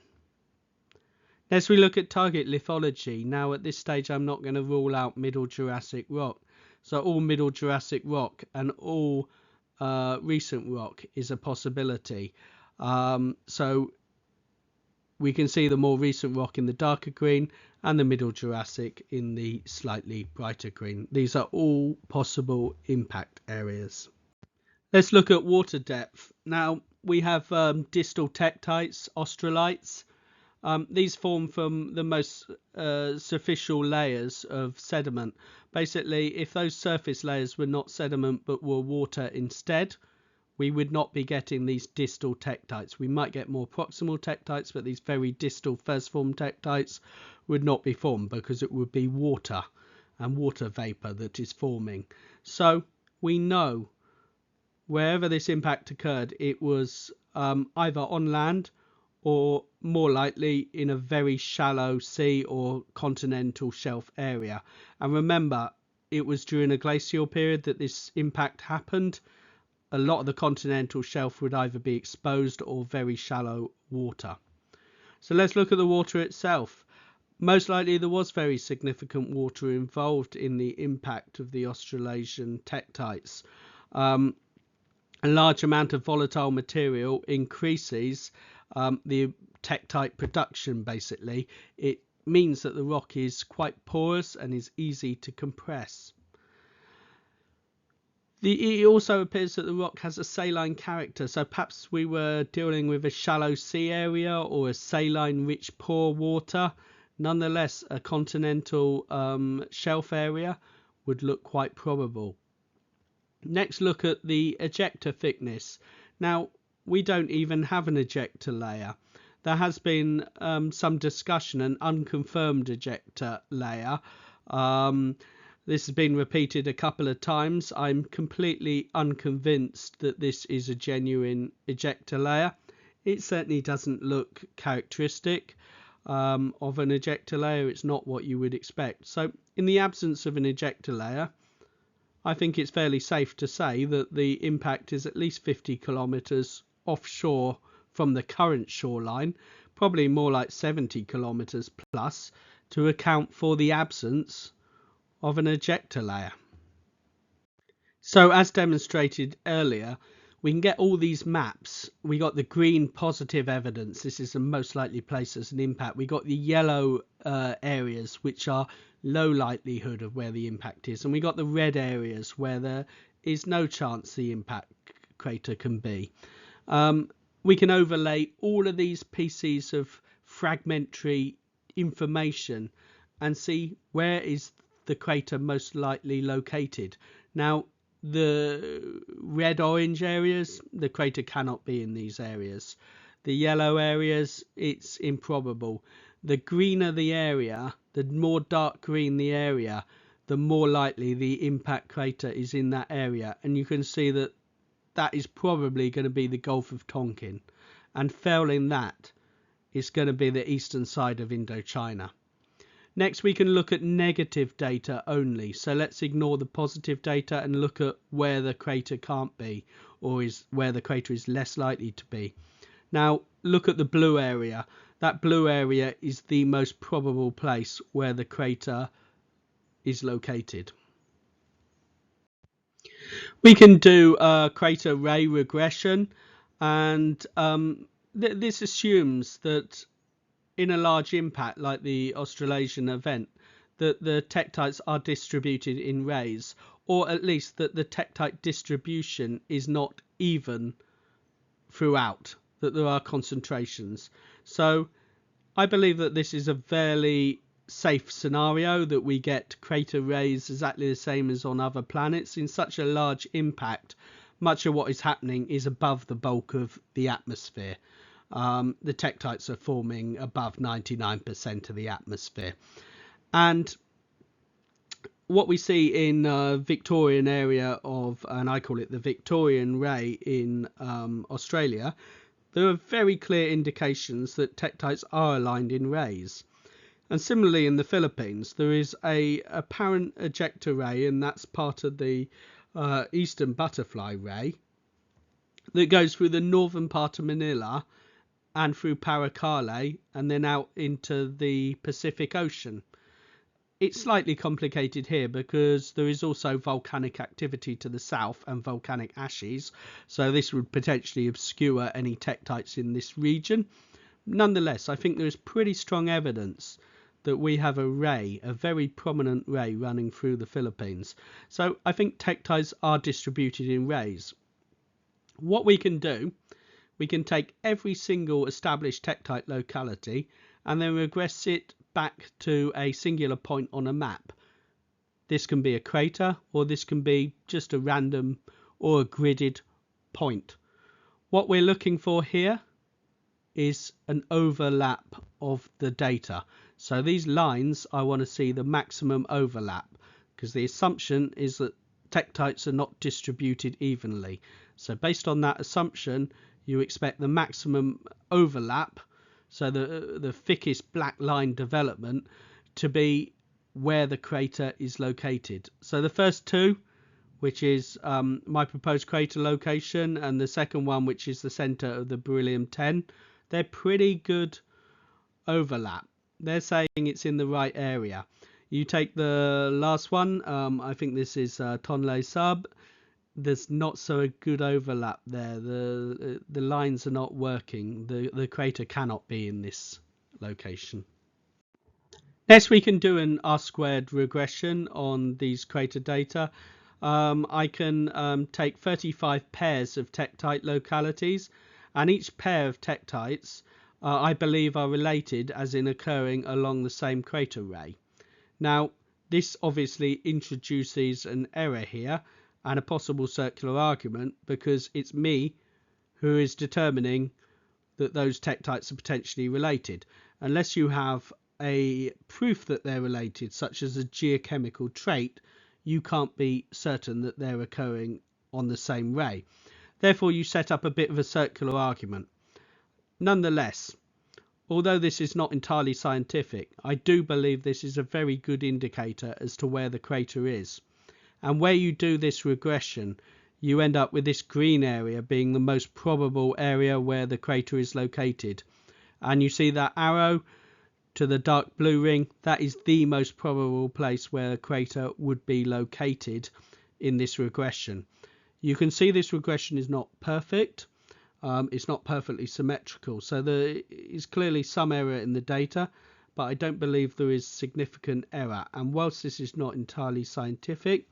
Next, we look at target lithology. Now at this stage, I'm not going to rule out Middle Jurassic rock. So all Middle Jurassic rock and all recent rock is a possibility. So we can see the more recent rock in the darker green and the Middle Jurassic in the slightly brighter green. These are all possible impact areas. Let's look at water depth. Now we have distal tektites, australites. These form from the most superficial layers of sediment. Basically, if those surface layers were not sediment but were water instead, we would not be getting these distal tektites. We might get more proximal tektites, but these very distal first form tektites would not be formed because it would be water and water vapor that is forming. So we know wherever this impact occurred, it was either on land or more likely in a very shallow sea or continental shelf area. And remember, it was during a glacial period that this impact happened. A lot of the continental shelf would either be exposed or very shallow water. So let's look at the water itself. Most likely there was very significant water involved in the impact of the Australasian tektites. A large amount of volatile material increases the tektite production. Basically, it means that the rock is quite porous and is easy to compress. It also appears that the rock has a saline character, so perhaps we were dealing with a shallow sea area or a saline rich pore water. Nonetheless, a continental shelf area would look quite probable. Next, look at the ejecta thickness. Now, we don't even have an ejecta layer. There has been some discussion, an unconfirmed ejecta layer. This has been repeated a couple of times. I'm completely unconvinced that this is a genuine ejecta layer. It certainly doesn't look characteristic of an ejecta layer. It's not what you would expect. So in the absence of an ejecta layer, I think it's fairly safe to say that the impact is at least 50 kilometers offshore from the current shoreline, probably more like 70 kilometers plus, to account for the absence of an ejecta layer. So as demonstrated earlier, we can get all these maps. We got the green positive evidence. This is the most likely place as an impact. We got the yellow areas, which are low likelihood of where the impact is, and we got the red areas where there is no chance the impact crater can be. We can overlay all of these pieces of fragmentary information and see where is the crater most likely located. Now, the red orange areas, the crater cannot be in these areas. The yellow areas, it's improbable. The greener the area, the more dark green the area, the more likely the impact crater is in that area. And you can see that that is probably going to be the Gulf of Tonkin. And failing that, it's going to be the eastern side of Indochina. Next, we can look at negative data only. So let's ignore the positive data and look at where the crater can't be, or is where the crater is less likely to be. Now, look at the blue area. That blue area is the most probable place where the crater is located. We can do crater ray regression, and this assumes that in a large impact like the Australasian event, that the tektites are distributed in rays, or at least that the tektite distribution is not even throughout, that there are concentrations. So I believe that this is a fairly safe scenario, that we get crater rays exactly the same as on other planets. In such a large impact, much of what is happening is above the bulk of the atmosphere. The tektites are forming above 99% of the atmosphere. And what we see in Victorian area of, and I call it the Victorian ray in Australia, there are very clear indications that tektites are aligned in rays. And similarly in the Philippines, there is a apparent ejecta ray, and that's part of the eastern butterfly ray that goes through the northern part of Manila and through Paracale and then out into the Pacific Ocean. It's slightly complicated here because there is also volcanic activity to the south and volcanic ashes, so this would potentially obscure any tektites in this region. Nonetheless, I think there is pretty strong evidence that we have a ray, a very prominent ray running through the Philippines. So I think tektites are distributed in rays. What we can do, we can take every single established tektite locality and then regress it back to a singular point on a map. This can be a crater, or this can be just a random or a gridded point. What we're looking for here is an overlap of the data. So these lines, I want to see the maximum overlap, because the assumption is that tektites are not distributed evenly. So based on that assumption, you expect the maximum overlap, so the thickest black line development, to be where the crater is located. So the first two, which is my proposed crater location, and the second one, which is the center of the beryllium 10, they're pretty good overlap. They're saying it's in the right area. You take the last one, I think this is Tonle Sub. There's not so a good overlap there. The lines are not working. The crater cannot be in this location. Next, we can do an R-squared regression on these crater data. I can take 35 pairs of tektite localities, and each pair of tektites I believe are related, as in occurring along the same crater ray. Now, this obviously introduces an error here and a possible circular argument, because it's me who is determining that those tektites are potentially related. Unless you have a proof that they're related, such as a geochemical trait, you can't be certain that they're occurring on the same ray. Therefore, you set up a bit of a circular argument. Nonetheless, although this is not entirely scientific, I do believe this is a very good indicator as to where the crater is. And where you do this regression, you end up with this green area being the most probable area where the crater is located. And you see that arrow to the dark blue ring, that is the most probable place where a crater would be located in this regression. You can see this regression is not perfect. It's not perfectly symmetrical, so there is clearly some error in the data, but I don't believe there is significant error. And whilst this is not entirely scientific,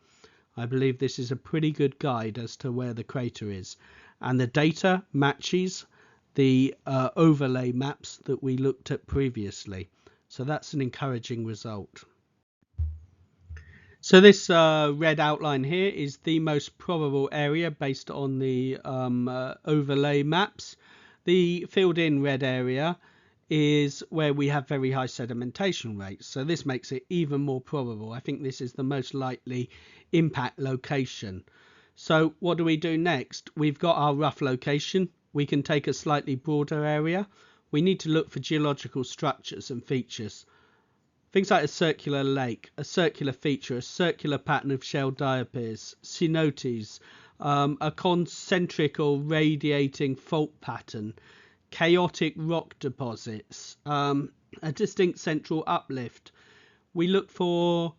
I believe this is a pretty good guide as to where the crater is, and the data matches the overlay maps that we looked at previously, so that's an encouraging result. So this red outline here is the most probable area based on the overlay maps. The filled in red area is where we have very high sedimentation rates, so this makes it even more probable. I think this is the most likely impact location. So what do we do next? We've got our rough location. We can take a slightly broader area. We need to look for geological structures and features. Things like a circular lake, a circular feature, a circular pattern of shell diapirs, cenotes, a concentric or radiating fault pattern, chaotic rock deposits, a distinct central uplift. We look for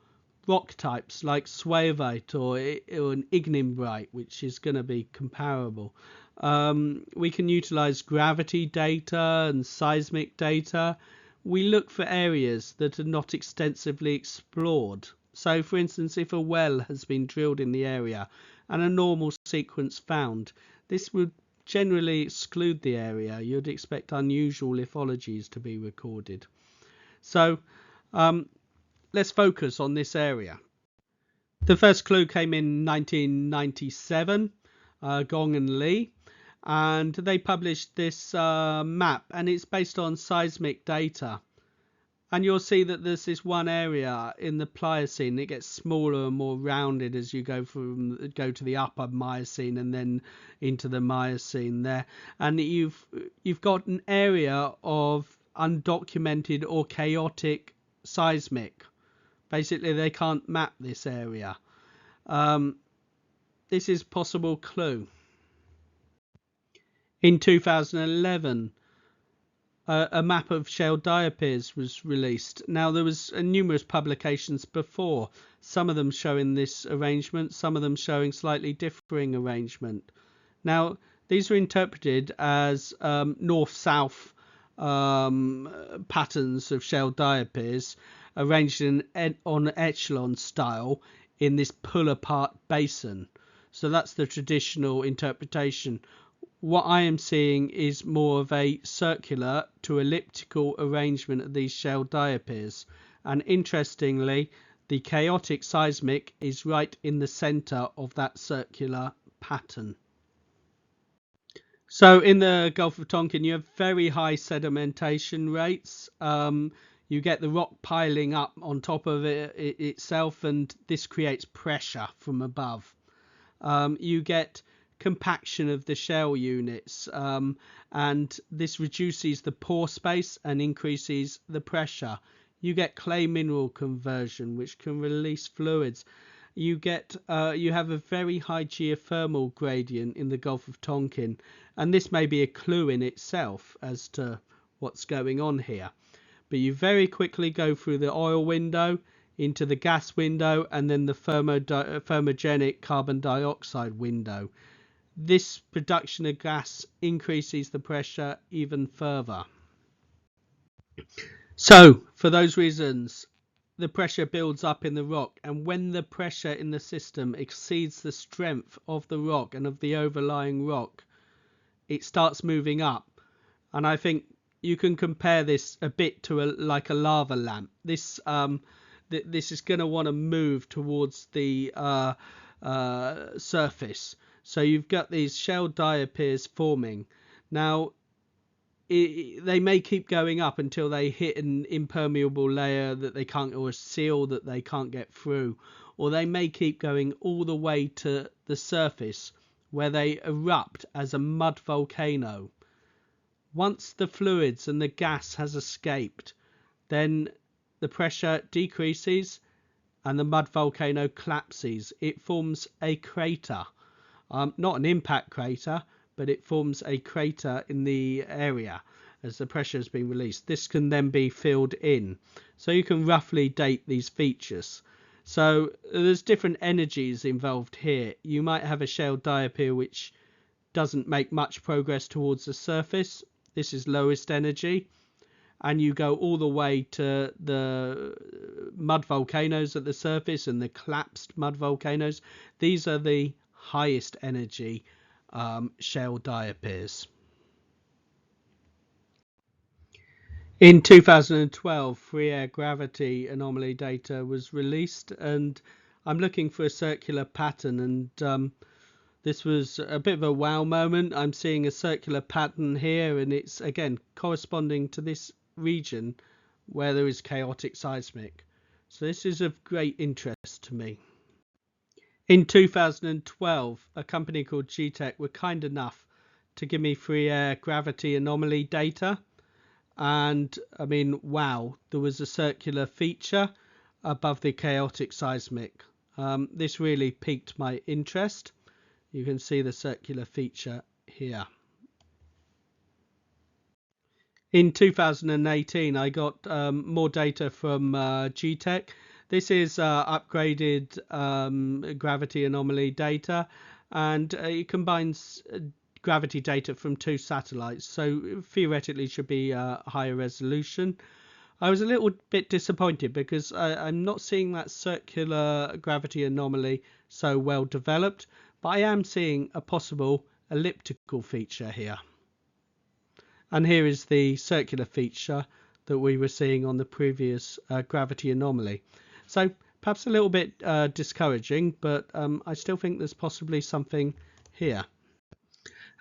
rock types like swayovite or an ignimbrite, which is going to be comparable. We can utilize gravity data and seismic data. We look for areas that are not extensively explored. So, for instance, if a well has been drilled in the area and a normal sequence found, this would generally exclude the area. You'd expect unusual lithologies to be recorded. So, let's focus on this area. The first clue came in 1997, Gong and Lee, and they published this map, and it's based on seismic data. And you'll see that there's this one area in the Pliocene. It gets smaller and more rounded as you go to the upper Miocene and then into the Miocene there. And you've got an area of undocumented or chaotic seismic. Basically, they can't map this area. This is a possible clue. In 2011, a map of shell diapirs was released. Now, there was numerous publications before, some of them showing this arrangement, some of them showing slightly differing arrangement. Now, these are interpreted as north-south patterns of shell diapirs arranged on echelon style in this pull-apart basin. So that's the traditional interpretation. What I am seeing is more of a circular to elliptical arrangement of these shell diapirs. And interestingly, the chaotic seismic is right in the center of that circular pattern. So in the Gulf of Tonkin, you have very high sedimentation rates. You get the rock piling up on top of it itself, and this creates pressure from above. You get compaction of the shell units, and this reduces the pore space and increases the pressure. You get clay mineral conversion, which can release fluids. You have a very high geothermal gradient in the Gulf of Tonkin, and this may be a clue in itself as to what's going on here. but you very quickly go through the oil window into the gas window and then the thermogenic carbon dioxide window. This production of gas increases the pressure even further. So, for those reasons, the pressure builds up in the rock, and when the pressure in the system exceeds the strength of the rock and of the overlying rock, it starts moving up. And I think you can compare this a bit to like a lava lamp. This is going to want to move towards the surface. So you've got these shell diapirs forming. Now, they may keep going up until they hit an impermeable layer that they can't, or a seal that they can't get through, or they may keep going all the way to the surface where they erupt as a mud volcano. Once the fluids and the gas has escaped, then the pressure decreases and the mud volcano collapses. It forms a crater, not an impact crater, but it forms a crater in the area as the pressure has been released. This can then be filled in. So you can roughly date these features. So there's different energies involved here. You might have a shell diapir which doesn't make much progress towards the surface. This is lowest energy. And you go all the way to the mud volcanoes at the surface and the collapsed mud volcanoes. These are the highest energy shell diapirs. In 2012, free air gravity anomaly data was released, and I'm looking for a circular pattern, and this was a bit of a wow moment. I'm seeing a circular pattern here, and it's again corresponding to this region where there is chaotic seismic. So this is of great interest to me. In 2012, a company called GTEC were kind enough to give me free air gravity anomaly data. And I mean, wow, there was a circular feature above the chaotic seismic. This really piqued my interest. You can see the circular feature here. In 2018, I got more data from GTEC. This is upgraded gravity anomaly data, and it combines gravity data from 2 satellites, so theoretically should be higher resolution. I was a little bit disappointed because I'm not seeing that circular gravity anomaly so well developed, but I am seeing a possible elliptical feature here. And here is the circular feature that we were seeing on the previous gravity anomaly. So perhaps a little bit discouraging, but I still think there's possibly something here.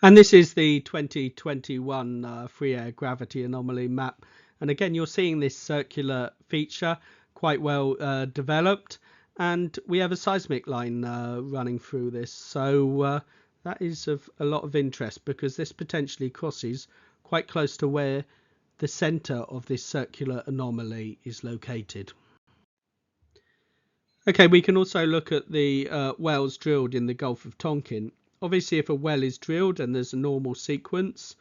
And this is the 2021 free air gravity anomaly map. And again, you're seeing this circular feature quite well developed. And we have a seismic line running through this. So that is of a lot of interest because this potentially crosses quite close to where the center of this circular anomaly is located. Okay, we can also look at the wells drilled in the Gulf of Tonkin. Obviously, if a well is drilled and there's a normal sequence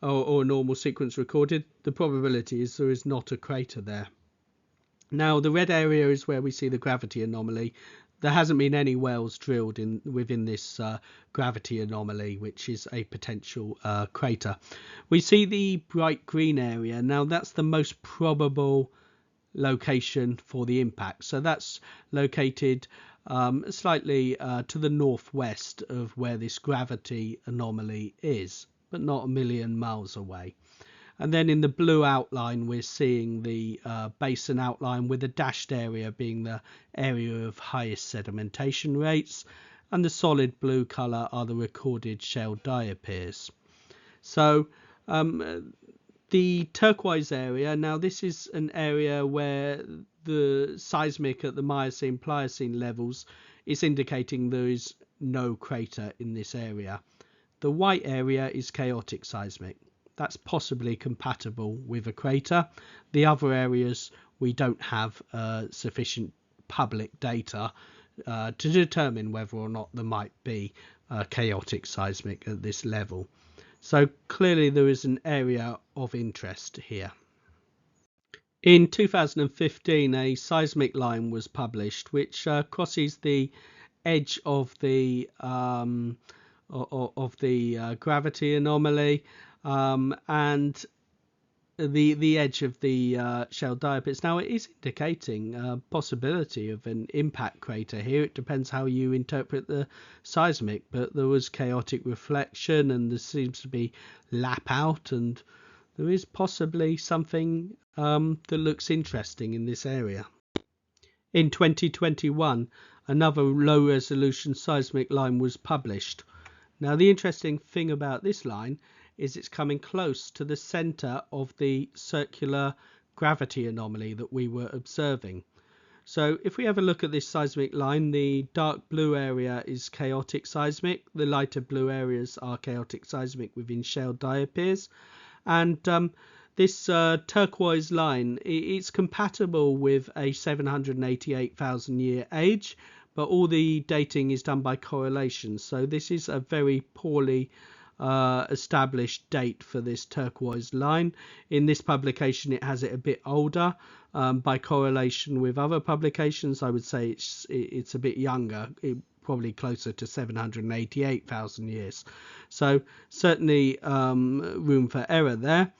or a normal sequence recorded, the probability is there is not a crater there. Now, the red area is where we see the gravity anomaly. There hasn't been any wells drilled within this gravity anomaly, which is a potential crater. We see the bright green area. Now, that's the most probable location for the impact. So that's located slightly to the northwest of where this gravity anomaly is, but not a million miles away. And then in the blue outline, we're seeing the basin outline with the dashed area being the area of highest sedimentation rates. And the solid blue colour are the recorded shell diapirs. So the turquoise area, now this is an area where the seismic at the Miocene-Pliocene levels is indicating there is no crater in this area. The white area is chaotic seismic. That's possibly compatible with a crater. The other areas we don't have sufficient public data to determine whether or not there might be chaotic seismic at this level. So clearly there is an area of interest here. In 2015, a seismic line was published which crosses the edge of the gravity anomaly and the edge of the shell diapers. Now, it is indicating a possibility of an impact crater here. It depends how you interpret the seismic, but there was chaotic reflection and there seems to be lap out, and there is possibly something that looks interesting in this area. In 2021, another low resolution seismic line was published. Now, the interesting thing about this line is it's coming close to the center of the circular gravity anomaly that we were observing. So if we have a look at this seismic line, the dark blue area is chaotic seismic, the lighter blue areas are chaotic seismic within shell diapirs, and this turquoise line, it's compatible with a 788,000 year age, but all the dating is done by correlation, so this is a very poorly established date for this turquoise line. In this publication it has it a bit older. By correlation with other publications, I would say it's a bit younger, probably closer to 788,000 years, so certainly room for error there.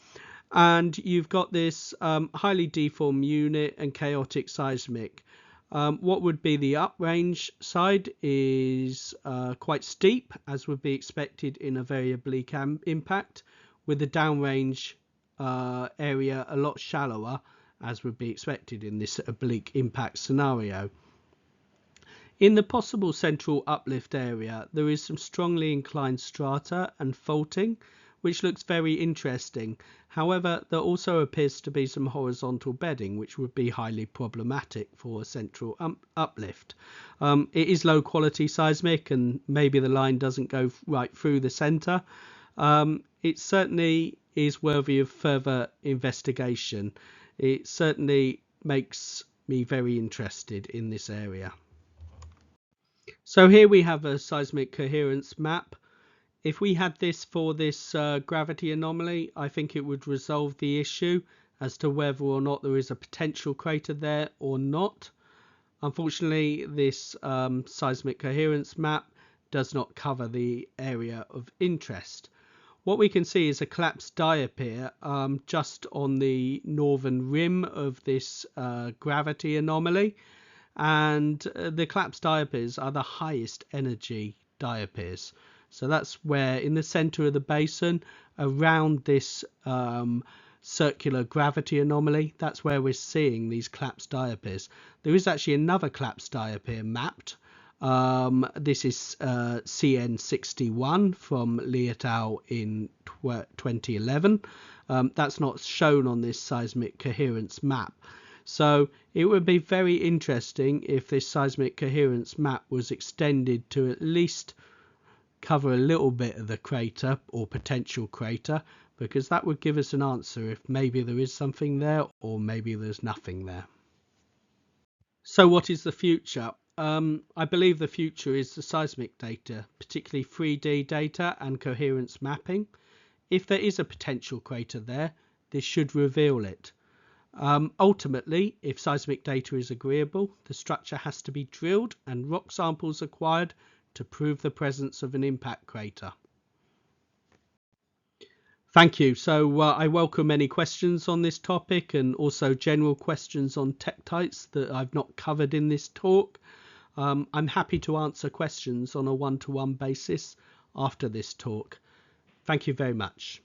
And you've got this highly deformed unit and chaotic seismic. What would be the uprange side is quite steep, as would be expected in a very oblique impact, with the downrange area a lot shallower, as would be expected in this oblique impact scenario. In the possible central uplift area, there is some strongly inclined strata and faulting, which looks very interesting. However, there also appears to be some horizontal bedding, which would be highly problematic for a central uplift. It is low quality seismic, and maybe the line doesn't go right through the center. It certainly is worthy of further investigation. It certainly makes me very interested in this area. So here we have a seismic coherence map. If we had this for this gravity anomaly, I think it would resolve the issue as to whether or not there is a potential crater there or not. Unfortunately, this seismic coherence map does not cover the area of interest. What we can see is a collapsed diapir just on the northern rim of this gravity anomaly, and the collapsed diapirs are the highest energy diapirs. So that's where, in the center of the basin, around this circular gravity anomaly, that's where we're seeing these collapsed diapirs. There is actually another collapsed diapir mapped. This is CN61 from Li et al. In 2011. That's not shown on this seismic coherence map. So it would be very interesting if this seismic coherence map was extended to at least cover a little bit of the crater or potential crater, because that would give us an answer if maybe there is something there or maybe there's nothing there. So what is the future? I believe the future is the seismic data, particularly 3D data and coherence mapping. If there is a potential crater there, this should reveal it. Ultimately, if seismic data is agreeable, the structure has to be drilled and rock samples acquired to prove the presence of an impact crater. Thank you. So I welcome any questions on this topic, and also general questions on tektites that I've not covered in this talk. I'm happy to answer questions on a one-to-one basis after this talk. Thank you very much.